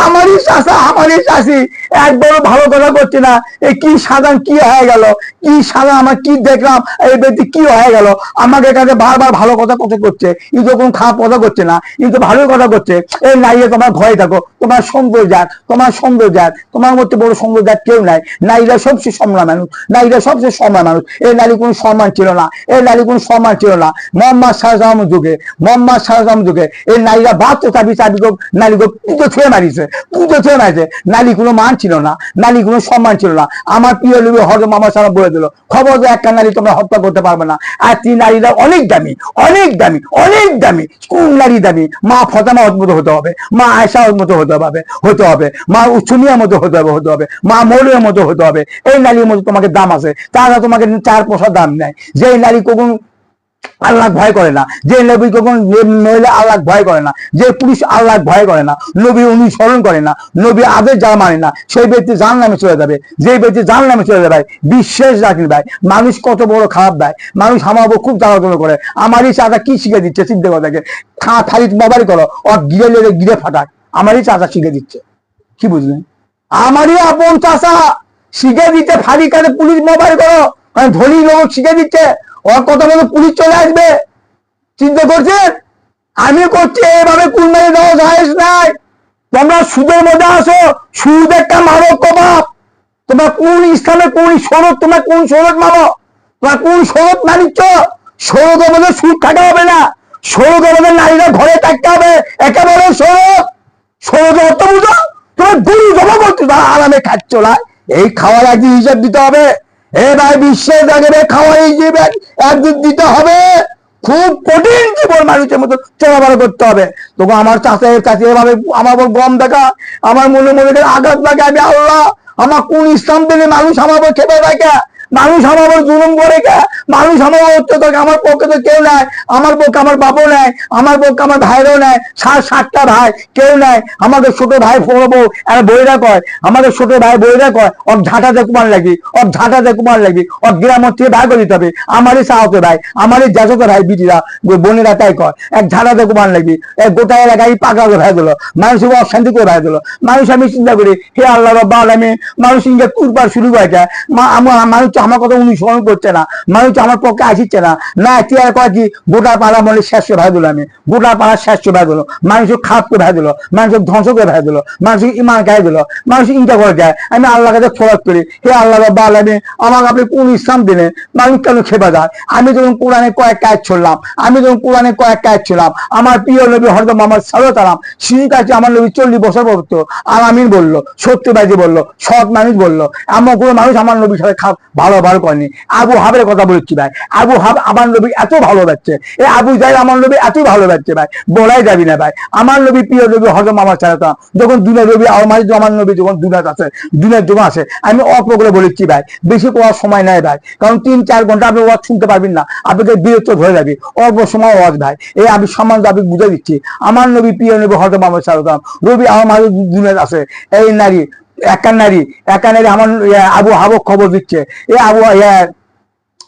আমারই চাষা আমারই চাষি একবারও ভালো কথা করছে না, এই কি সাধারণ কি হয়ে গেল, কি সাধারণ আমার কি দেখলাম, এই ব্যক্তি কি হয়ে গেল, আমাকে কাছে বারবার ভালো কথা কথা করছে, কিন্তু কোনো খারাপ কথা করছে না, কিন্তু ভালোই কথা করছে, এই নাইয়ে তোমার ভয় থাকো, তোমার সুন্দর জাত, তোমার সুন্দর জাত, তোমার মধ্যে বড় সুন্দর জাত কেউ নাই, নারীরা সবচেয়ে সম্মান মানুষ, নারীরা সবচেয়ে সম্মান মানুষ, এই নারী কোনো সম্মান ছিল না, এই নারী কোনো সম্মান ছিল না, মোহাম্মদ সাল্লাল্লাহু যুগে, মোহাম্মদ সাল্লাল্লাহু যুগে এই নারীরা বাচ্চা চাবি চাবি নারীকে পুজো ছুঁয়ে মারিছে, পুজো ছুঁয়ে মারিছে, নারী কোনো মান ছিল না, নারী কোনো সম্মান ছিল না। আমার প্রিয় নবী হযরত মুহাম্মদ সাল্লাল্লাহু বলে দিল, খবর যে একটা নারী তোমরা হত্যা করতে পারবে না, আর তিন নারীরা অনেক দামি, অনেক দামি, অনেক দামি, কোন নারী দামি, মা ফাতেমার মতো হতে হবে, মা আয়েশার মতো হতে হবে, হতে হবে, মা সুমিয়ার মতো হতে হবে, হতে হবে, মা মরিয়মের মতো হতে হবে, এই নারীর মধ্যে তোমাকে দাম আছে, তারা তোমাকে 4 পয়সা দাম নেয়, যে নারী কখন আল্লাহ ভয় করে না, যে নবী কখন মহিলা আল্লাহ ভয় করে না, যে পুরুষ আল্লাহ ভয় করে না, নবী অনুসরণ করে না, নবী আদেশ যারা মানে না, সেই ব্যক্তি জাহান্নামে চলে যাবে, যে ব্যক্তি জাহান্নামে চলে যাবে। বিশ্বাস রাখি ভাই, মানুষ কত বড় খারাপ ভাই, মানুষ আমার খুব জ্বালাতন করে, আমারই চাচা কি শিখে দিচ্ছে চিন্তা করে দেখে, খালি মোবাইল করো ও গিরে লেগে গিরে ফাটাক, আমারই চাচা শিখে দিচ্ছে, কি বুঝলেন, আমারই আপন চাচা শিখে দিচ্ছে, ফাঁড়ি কাছে পুলিশ মোবাইল করো, ধনী লোক শিখে দিচ্ছে, ওর কথা বলে পুলিশ চলে আসবে, চিন্তা করছেন, আমি করছি এভাবে কুলমারি দেওয়া যায় নাই, তোমরা সুদের মধ্যে আসো, সুদ একটা মারক বাপ, তোমরা কোন ইসলামে কোন শরৎ, তোমরা কোন শরৎ মানো, তোমরা কোন শরৎ মানিচ্ছ, শরতের মধ্যে সুদ খাটা হবে না, শরতের মধ্যে নারীরা ঘরে থাকতে হবে, একেবারে শরৎ, শরতের অর্থ বুঝো, তোমার গরু জমা করছো, তারা আরামে খাচ্ছ না, এই খাওয়ার একদিন হিসাব দিতে হবে, এবার বিশ্বের জায়গায় খাওয়ার হিসেবে একদিন দিতে হবে, খুব কঠিন জীবন মানুষের মতো চলাফেরা করতে হবে। তবু আমার চাষের কাছে এভাবে আমার গম দেখা, আমার মনে মনে আঘাত লাগে, আমি আল্লাহ আমার কোন ইসলাম দিলে মানুষ আমার খেপে থাকে, মানুষ আমার জুলুম করে কে, মানুষ আমার অত্যাচার, আমার পক্ষে তো কেউ নাই, আমার পক্ষে আমার বাপও নাই, আমার পক্ষে আমার ভাইরাও নাই, 7-8টা ভাই কেউ নাই, আমাদের ছোট ভাই বউ আর বইরা কয়, আমাদের ছোট ভাই বইরা কয় ওর ঝাঁটাতে কুমার লাগি, ওর ঝাঁটাতে কুমার লাগি, ওর গ্রামের থেকে ভাই করে দিতে হবে, আমারই সাহতে ভাই, আমারই জ্যাঠতে ভাই বিটিরা বোনেরা তাই কয়, এক ঝাঁটাতে কুমার লাগি, এক গোটা এলাকায় পাকাকে ভাই দিল, মানুষ অশান্তি করে ভাই দিল, মানুষ আমি চিন্তা করি হে আল্লাহ রাব্বুল আলামিন, মানুষ ইংকে কুরবার শুরু করে যায়, মানুষ আমার কথা অনুসরণ করছে না, মানুষ আমার পক্ষে আসিচ্ছে না, না টিয়ার কয় কি গোটা পাড়া মনে শেষ ভাই দিল, আমি গোটা পাড়া শেষ ভাই দিল, মানুষ খাপ করে ভাই দিল, মানুষ ধ্বংস করে ভাই দিল, মানুষ ইমান গায়ে দিল, মানুষ ইনকা করে যায়, আমি আল্লাহ কাছে ফরজ করি হে আল্লাহ রাব্বুল আলামিন, আমাকে আপনি কোন ইসলাম দিলেন, মানুষ কেন খেপে যায়, আমি যখন কোরআনে কয়েক কাজ ছড়লাম, আমি যখন কোরআনে কয়েক কাজ ছিলাম, আমার প্রিয় নবী হযরত মুহাম্মদ সাল্লাল্লাহু আলাইহি ওয়াসাল্লাম শিরিক আছে, আমার নবী 40 বছর পড়তো, আর আমিন বললো, সত্যবাদী বললো, সৎ মানুষ বললো, এমন কোনো মানুষ আমার নবীর সাথে ভালো করেনি। আবু হাবের কথা বলছি ভাই, আবু হাব আমার নবী এত ভালোবাসছে, এই আবু জাহেল আমার নবী এত ভালোবাসছে ভাই, বলাই যাবি না ভাই, আমার নবী প্রিয় নবী হযরত মুহাম্মদ সাল্লাল্লাহু আলাইহি ওয়াসাল্লাম যখন দুনিয়া নবী আমার নবী যখন দুনিয়াত আছে, দুনিয়ার যখন আসে, আমি অল্প করে বলেছি ভাই, বেশি পড়ার সময় নাই ভাই, কারণ 3-4 ঘন্টা আপনি ওয়াজ শুনতে পারবেন না, আপনাকে বিরক্ত ধরে যাবে, অল্প সময় ওয়াজ ভাই, এই আমি সম্মান দাবি বুঝে দিচ্ছি, আমার নবী প্রিয় নবী হযরত মুহাম্মদ সাল্লাল্লাহু আলাইহি ওয়াসাল্লাম নবী আমার দুনিয়াত আছে, এই নারী একা নারী আমার আবু হাবক খবর দিচ্ছে, এ আবু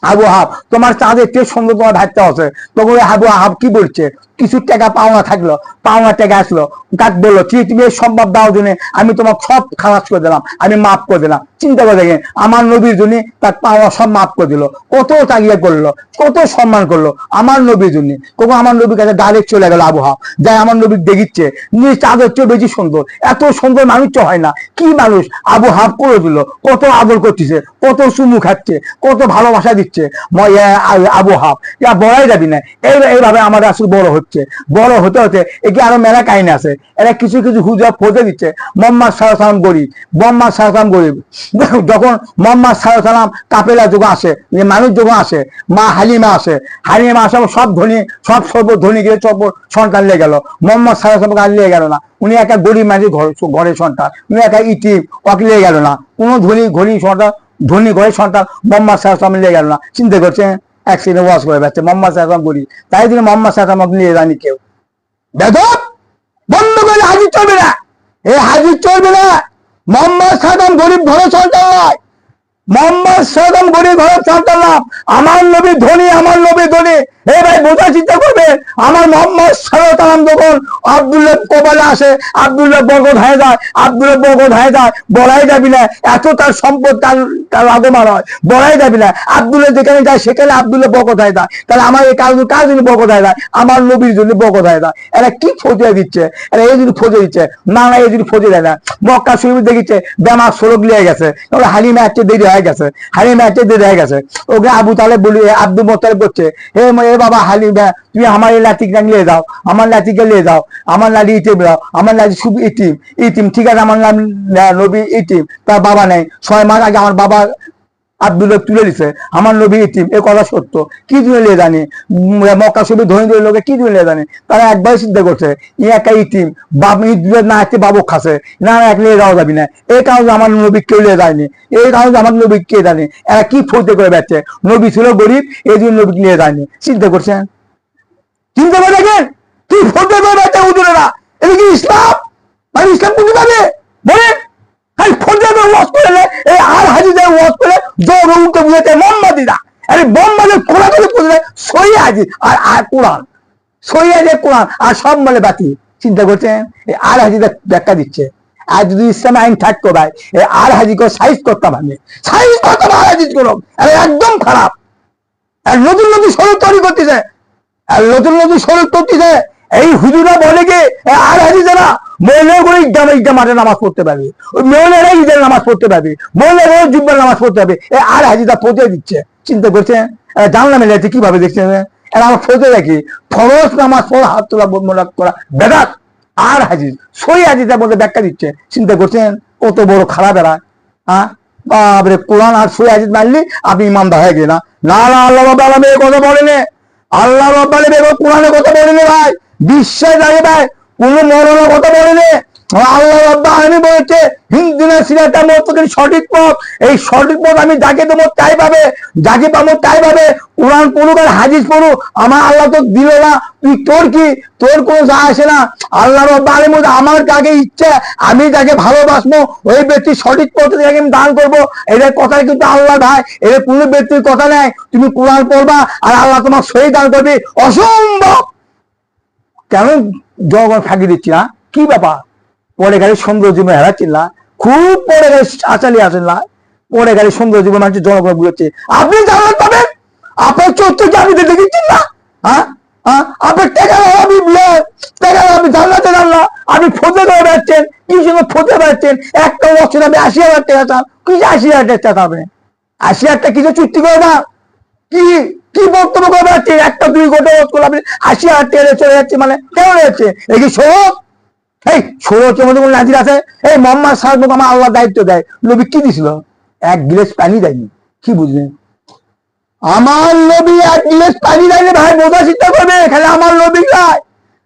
আবু আহাব, তোমার চাঁদের চেয়ে সুন্দর তোমার ভাইটা আছে। তখন আবু আহাব কি বলছে, কিছু টাকা পাওনা থাকলো, পাওনা টাকা আসলো, তাকে বললো তুমি এই সম্ভব দাও জন্য আমি তোমার সব খালাস করে দিলাম, আমি মাফ করে দিলাম। চিন্তা করে দেখেন, আমার নবীর জন্য তার পাওনা সব মাফ করে দিল, কত তাগিয়া করলো, কত সম্মান করলো আমার নবীর জন্য। কখন আমার নবীর কাছে ডাইরেক্ট চলে গেল আবু আহাব, যাই আমার নবী দেখিচ্ছে নিজ চাঁদের চেয়ে বেশি সুন্দর, এত সুন্দর মানুষ তো হয় না। কি মানুষ আবু আহাব করে দিল, কত আদর করতেছে, কত চুমু খাচ্ছে, কত ভালোবাসা দিচ্ছে আবু আহাব, যা বলাই যাবি না। এইভাবে আমাদের আসলে বড় হচ্ছে, বড় হতে হতে একে আরো মেলা কাহিনী আছে। এরা কিছু কিছু হুজুরা ফজে দিচ্ছে মোহাম্মদ সাল্লাল্লাহু আলাইহি ওয়াসাল্লাম গরিব, মোহাম্মদ সাল্লাল্লাহু আলাইহি ওয়াসাল্লাম গরিব। যখন মোহাম্মদ সাল্লাল্লাহু আলাইহি ওয়াসাল্লাম কাফেলা যখন আসে, যে মানুষ যখন আসে, মা হালিমা আসে, হালিমা আসে সব ধনী, সব সর্বধনী গিয়ে সব সন্তান নিয়ে গেল, মোহাম্মদ সাল্লাল্লাহু আলাইহি ওয়াসাল্লাম নিয়ে গেল না। উনি একটা গরিব মানুষের ঘরের সন্তান, উনি একটা ইতিম, ওকে নিয়ে গেল না। কোনো ধনী সন্তান, ধনী ঘরের সন্তান মোহাম্মদ সাল্লাল্লাহু আলাইহি ওয়াসাল্লাম নিয়ে গেল না। চিন্তা করছেন, এক সেকেন্ড ওয়াজ করে যাচ্ছে মোহাম্মদ সাল্লাল্লাহু আলাইহি ওয়াসাল্লাম গরিব, তাই জন্য মোহাম্মদ সাল্লাল্লাহু আলাইহি ওয়াসাল্লাম নিয়ে যায়নি কেউ। বেদব, বন্ধ করে, হাজির চলবে না, এই হাজির চলবে না। মোহাম্মদ সাল্লাম গরিব ঘরে সন্তান নয়, মোহাম্মদ সাল্লাম গরিব ঘরে সন্তান না। আমার নবী ধনী, আমার নবী ধনী। এই ভাই বোঝা চিন্তা করবে, আমার মোহাম্মদ সাল্লাম যখন আব্দুল্লাহ কপালে আসে, আব্দুল্লাহ বরকত হয়ে যায়, আব্দুল্লাহ বরকত হয়ে যায়, বলাই যাবি না, এত তার সম্পদ, তার আগমন হয়, বলাই যাবি না। আব্দুল্লাহ যেখানে যায় সেখানে আব্দুল্লাহ বরকত হয়ে যায়। তাহলে আমার এই কার জন্য বরকত হয়ে যায়? আমার নবীর জন্য বরকত হয়ে যায়। এরা কি ফজিয়ে দিচ্ছে, এরা এই যদি ফজিয়ে দিচ্ছে না, না এই যদি ফজিয়ে দেয় না। মক্কা শরীফ দেখিচ্ছে বেমার সড়ক লিয়ে গেছে, হালিমা একটা দেরি হয়ে গেছে, হালিমা একটা দেরি হয়ে গেছে। ওকে আবু তালেব বলি, আব্দুল মোত্তালিব বলছে, হে বাবা হালিমা, তুমি আমার এই লাঠিকে নিয়ে যাও, আমার লাঠিকে নিয়ে যাও, আমার লাঠি ইটিম দাও, আমার লাঠি শুধু ইটিম, ইটিম ঠিক আছে, আমার নাম নবী ইটিম, তার বাবা নেই, 6 মাস আগে আমার বাবা আব্দুল্লাহ তুলে দিছে, আমার নবী ইতিম, এ কথা সত্য। কি দিলে জানি মক্কা শরীফ ধনী ধনী লোকে কি দিলে জানি, তারা একবার চিন্তা করছে ই একা ইতিম, বাপ ঈদ না আসতে বাবক খাসে, না এক নিয়ে যাওয়া যাবি না। এই কারণে আমার নবী কেউ নিয়ে যায়নি, এই কারণে আমার নবী কে জানে। এরা কি ফতে করে বেড়াচ্ছে, নবী ছিল গরিব এই জন্য নবী নিয়ে যায়নি। চিন্তা করছেন, চিন্তা করে দেখেন কি ফতে করে বেড়াচ্ছে হুজুরেরা। এটা কি ইসলাম? মানে ইসলাম কোন পাবে বলেন? আর হাজিদের ওয়াজ করে জোর উল্টো বুঝেছে মোহাম্মদীরা। আরে মোহাম্মদের কোরআন করে সহি হাজির আর কোরআন, সহি হাজির কোরআন আর সব মানে বাকি। চিন্তা করছেন, আর হাজিদের ব্যাখ্যা দিচ্ছে। আর যদি ইসলাম আইন থাকতো ভাই, আর হাজি করে সাইজ করতাম, আমি সাইজ করতাম আর হাজির করো, একদম খারাপ। আর নতুন নতুন সড়ক তৈরি করতেছে, আর নতুন নতুন সড়ক করতেছে। এই হুজুরা বলে কি আর হাজিরা মহিলারা করে ঈদগাহ মাঠে নামাজ পড়তে পারবে, ওই মহিলারা ঈদের নামাজ পড়তে পারবে, মহিলারা জুব্বার নামাজ পড়তে পারবে। আর হাজিরা ফতে দিচ্ছে। চিন্তা করছেন, জানলা মেলে কিভাবে দেখছেন? এরা আমার ফতে দেখি ফরজ নামাজ পড়া, হাত তোলা মোলাক করা বেদাত। আর হাজির সই হাজিদের মধ্যে ব্যাখ্যা দিচ্ছে। চিন্তা করছেন কত বড় খারাপ এরা। হ্যাঁ বাবরে, কোরআন আর সই হাজির মানলি আপনি ইমানদার হয়ে গেলে না। না না, আল্লাহ রাব্বুল আলামিন কথা বলেনি, আল্লাহ রাব্বুল আলামিন কোরআনের কথা বলেনি ভাই, বিশ্বাস লাগে ভাই, কোন মরণের কথা বলেনি। আল্লাহ রাব্বুল আলামিন বলেছে হিন্দিনা সিরাতাল মুস্তাকিম, সঠিক পথ। এই সঠিক পথ আমি যাকে দেবো তাই পাবে, যাকে পাবো তাই পাবে। কোরআন পড়ুক আর হাদিস পড়ুক, আমার আল্লাহ তো দিল না, তুই তোর কি, তোর কোনো যা আসে না। আল্লাহ রাব্বুল আলামিন আমার যাকে ইচ্ছে, আমি যাকে ভালোবাসবো ওই ব্যক্তি সঠিক পথে যাকে আমি দান করবো। এদের কথা কিন্তু আল্লাহ ভাই, এদের কোনো ব্যক্তির কথা নেই। তুমি কোরআন পড়বা আর আল্লাহ তোমার সহি দান করবি, অসম্ভব। কেন জনগণ ফাঁকি দিচ্ছি না? কি ব্যাপার? পরে গাড়ি সৌন্দর্য হারাচ্ছিল না, খুব পরে গাড়ি আচালি আসেন না, পরে গাড়ি সৌন্দর্য মানুষের জনগণ বুঝেছে। আপনি জানলাম পাবেন, আপনার চোখকে আপনি দেখেছেন না? হ্যাঁ আপনার আপনি জানলাতে জানলা, আপনি ফতে করে বেড়াচ্ছেন, কি জন্য ফতে বেড়াচ্ছেন? একটা বছর আপনি 80,000 টাকা চান, কি 80,000 টাকা চাবেন? 80,000 টাকা কিছু চুক্তি করে না, কি কি বক্তব্য করে বেড়াচ্ছেন? একটা 2 ঘন্টা করলে আপনি 80,000 টাকা চলে যাচ্ছে, মানে কেমন যাচ্ছে? এই কি সহজ? এই ষোলোর মধ্যে কোন নাজির আছে? এই মোহাম্মদ সাহেব আমার আল্লাহ দায়িত্ব দেয়, নবী কি দিছিল? 1 গ্লাস পানি দেয়নি। কি বুঝলেন? আমার নবী 1 গ্লাস পানি দেয়নি ভাই, বোঝা চিন্তা করবে। এখানে আমার নবী নাই,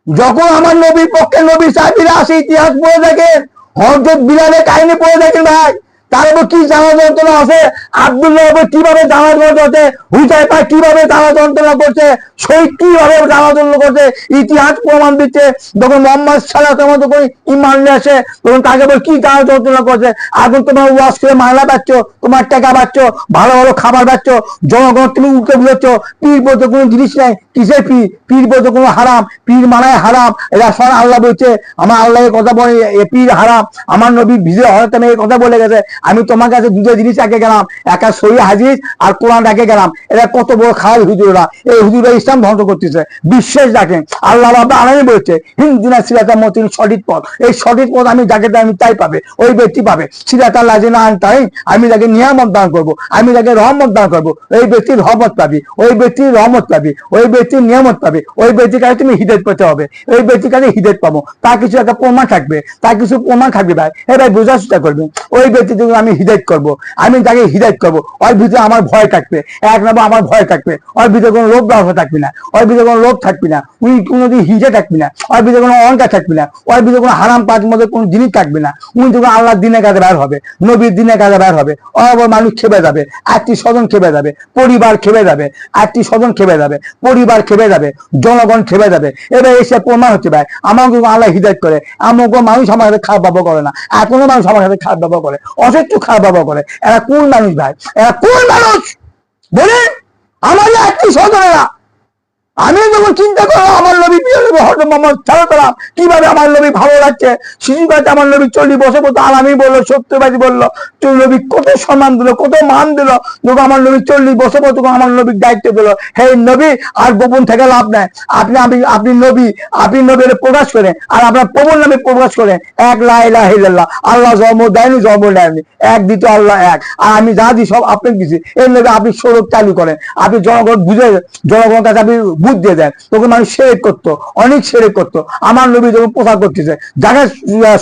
যখন আমার নবীর পক্ষে নবী সাহাবীরা আসে, ইতিহাস পড়ে দেখেন, হযরত বিলালের কাহিনী পড়ে দেখেন ভাই, তার উপর কি জ্বালা যন্ত্রণা আছে, আব্দুল্লাহ উপর কিভাবে জ্বালা যন্ত্রণা আছে, হুজাইফা কিভাবে জ্বালা যন্ত্রণা করছে, শহীদ কিভাবে জানার জন্য করছে, ইতিহাস প্রমাণ দিচ্ছে। যখন মোহাম্মদ সাল্লাল্লাহু আলাইহি ওয়াসাল্লাম ইমান নিয়ে আসে তখন তাকে বলে কি জানার জন্য করছে। এখন তোমার ওয়াজ করে মালা পাচ্ছ, তোমার টাকা পাচ্ছ, ভালো ভালো খাবার পাচ্ছ, জনগণ তুমি উল্টে বুঝাচ্ছ। পীর বলতে কোনো জিনিস নাই, কিসের পীর? পীর বলতে কোনো হারাম, পীর মানায় হারাম। এরা সব আল্লাহ বলছে, আমার আল্লাহ কথা বলে এ পীর হারাম। আমার নবী ভিজে হয়তো এই কথা বলে গেছে। আমি তোমার কাছে দুটো জিনিস রেখে গেলাম, একটা সহি হাদিস আর কোরআন রেখে গেলাম। এরা কত বড় খারাপ হুজুররা, এই হুজুররা ইসলাম ধ্বংস করতেছে। বিশ্বাস রাখেন, আল্লাহ রাব্বুল আলামিন বলছে হিন্দিনা সিরাতাল মুস্তাকিম, সঠিক পথ। এই সঠিক পথ আমি যাকে আমি তাই পাবে, ওই ব্যক্তি পাবে। সিরাতাল লাযিনা আন'আমতা আলাইহিম, আমি যাকে নিয়ামত দান করবো, আমি যাকে রহমত দান করবো, ওই ব্যক্তির রহমত পাবি, ওই ব্যক্তির রহমত পাবি, ওই ব্যক্তির নিয়ামত পাবি। ওই ব্যক্তির কাছে তুমি হিদায়াত পেতে হবে, ওই ব্যক্তির কাছে হিদায়াত পাবো। তার কিছু একটা প্রমাণ থাকবে, তার কিছু প্রমাণ থাকবে ভাই। ভাই বোঝার চেষ্টা করবে, ওই ব্যক্তিকে আমি হিদায়াত করবো, আমি তাকে হিদায়াত করবো। ওর ভিতরে আমার ভয় থাকবে, এক নম্বর আমার ভয় থাকবে। ওর ভিতরে কোনো লোভ লালসা থাকবে না, ওর ভিতরে কোনো লোভ থাকবে না, উনি কোনোদিন হিংসা থাকবে না, ওর ভিতরে কোনো অহংকার থাকবে না, ওর ভিতরে কোনো হারাম কাজের মধ্যে কোনো জিনিস থাকবে না। উনি যখন আল্লাহর দিনের কাজে বের হবে, নবীর দিনের কাজে বের হবে, অবর মানুষ খেপে যাবে, আত্মীয় স্বজন খেপে যাবে, পরিবার খেপে যাবে, আত্মীয় স্বজন খেপে যাবে, পরিবার খেপে যাবে, জনগণ খেপে যাবে। এবার এসে প্রমাণ হচ্ছে ভাই আমাকে আল্লাহ হিদায়াত করে, আমাকে মানুষ আমার সাথে খারাপ ব্যবহার করে না। এখনো মানুষ আমার সাথে খারাপ ব্যবহার করে, অসহ্য খারাপ ব্যবহার করে। এরা কোন মানুষ ভাই? এরা কোন মানুষ বলে? আমাদের আত্মীয় স্বজনেরা। আমি যখন চিন্তা করলাম আমার নবী হযরত মুহাম্মদ সাল্লাল্লাহু আলাইহি ওয়াসাল্লাম কিভাবে আমার নবী ভালো লাগছে, শিশুকালে আমার নবী 40 বছর পর আলামি বললো, সত্যবাদী বললো, তুই নবী কত সম্মান দিল, কত মান দিল। যখন আমার নবী 40 বছর পর তখন আমার নবীর দায়িত্ব দিল, হে নবী আর গোপন থেকে লাভ নাই, আপনি নবী, আপনি নবীর প্রকাশ করেন, আর আপনার প্রভুর নামে প্রকাশ করেন, এক লা ইলাহা ইল্লাল্লাহ, আল্লাহ জন্ম দেয়নি, জন্ম নেয়নি, এক দ্বিতীয় আল্লাহ এক, আর আমি যা দিই সব আপনি দিচ্ছি। এর নবী আপনি সড়ক চালু করেন, আপনি জনগণ বুঝে, জনগণের কাছে আপনি বুঝ দিয়ে দেন। তখন মানুষ শিরক করতো, অনেক শিরক করতো। আমার নবী যখন প্রচার করতেছে, যাকে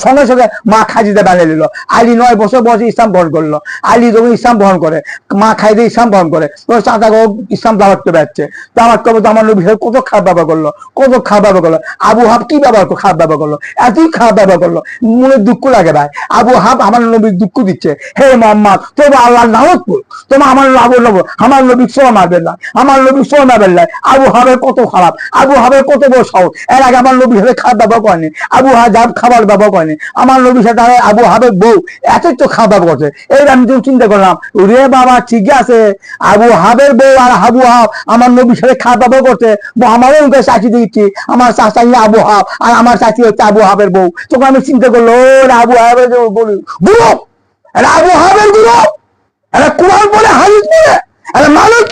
সঙ্গে সঙ্গে মা খাজিদা বানিয়ে দিল। আলী 9 বছর বয়সে ইসলাম গ্রহণ করলো। আলী যখন ইসলাম গ্রহণ করে, মা খাজিদা ইসলাম গ্রহণ করে, তো চাচা ইসলাম দাওয়াত করে যাচ্ছে। দাওয়াত করবো তো আমার নবী কত খারাপ ব্যবহার করলো, কত খারাপ ব্যবহার করলো। আবু হাব কি ব্যবহার খারাপ ব্যবহার করলো, এতই খারাপ ব্যবহার করলো, মনে দুঃখ লাগে ভাই। আবু হাব আমার নবীর দুঃখ দিচ্ছে, হে মোহাম্মদ তোমার আল্লাহর নামত পড়, তোমার আমার আমার নবী সোয়া মারবেন না, আমার নবী সোয়া মারবেন না। আবু হাবের কত খারাপ, আবু হাবের কত বড় সাহস। এর আগে আমার নবীর সাথে খারাপ ব্যবহার করেনি, আবু হাব খাবার ব্যবহার করেনি। আমার নবীর সাথে আবু হাবের বউ এত তো খারাপ ব্যবহার করছে। এই আমি তো চিন্তা করলাম, রে বাবা ঠিক আছে, আবু হাবের বউ আর আবু হাব আমার নবীর সাথে খারাপ ব্যবহার করছে, আমারও ওকে চাচি দিচ্ছি, আমার চাচা আবু হাব আর আমার চাচি হচ্ছে আবু হাবের বউ। তখন আমি চিন্তা করলো আবু হাবের বলু গুরু, আবু হাবের গুরু, এরা কোরআন বলে, হাদিস বলে, এরা মানুষ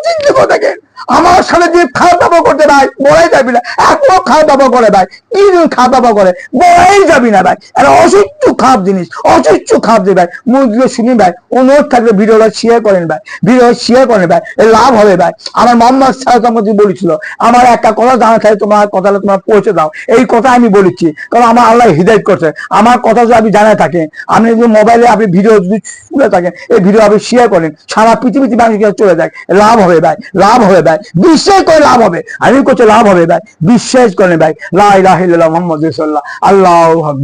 চিন্তা করে থাকে। আমার সাথে যে খারাপ ব্যবহার করতে ভাই বলাই যাবি না, এখনো খারাপ ব্যবহার করে ভাই, কি খারাপ ব্যবহার করে বলাই যাবি না ভাই। এরা অসহ্য খারাপ জিনিস, অসহ্য খারাপ দিয়ে ভাই। মুখগুলো শুনি ভাই, অনুরোধ থাকলে ভিডিওটা শেয়ার করেন ভাই, ভিডিও শেয়ার করেন ভাই, লাভ হবে ভাই। আমার মোহাম্মদ সাল্লাল্লাহু আলাইহি ওয়াসাল্লাম বলেছিল, আমার একটা কথা জানা থাকে, তোমার কথাটা তোমার পৌঁছে দাও। এই কথা আমি বলেছি, কারণ আমার আল্লাহ হিদায়াত করছে। আমার কথা যদি আপনি জানা থাকেন, আপনি যদি মোবাইলে আপনি ভিডিও যদি শুনে থাকেন, এই ভিডিও আপনি শেয়ার করেন, সারা পৃথিবীতে মানুষের চলে যায়, লাভ হবে ভাই, লাভ হবে ভাই, বিশ্বাস করে লাভ হবে। আমি করছি লাভ হবে ভাই, বিশ্বাস করেন ভাই। লা ইলাহা ইল্লাল্লাহ মুহাম্মাদুর রাসূলুল্লাহ, আল্লাহু আকবার।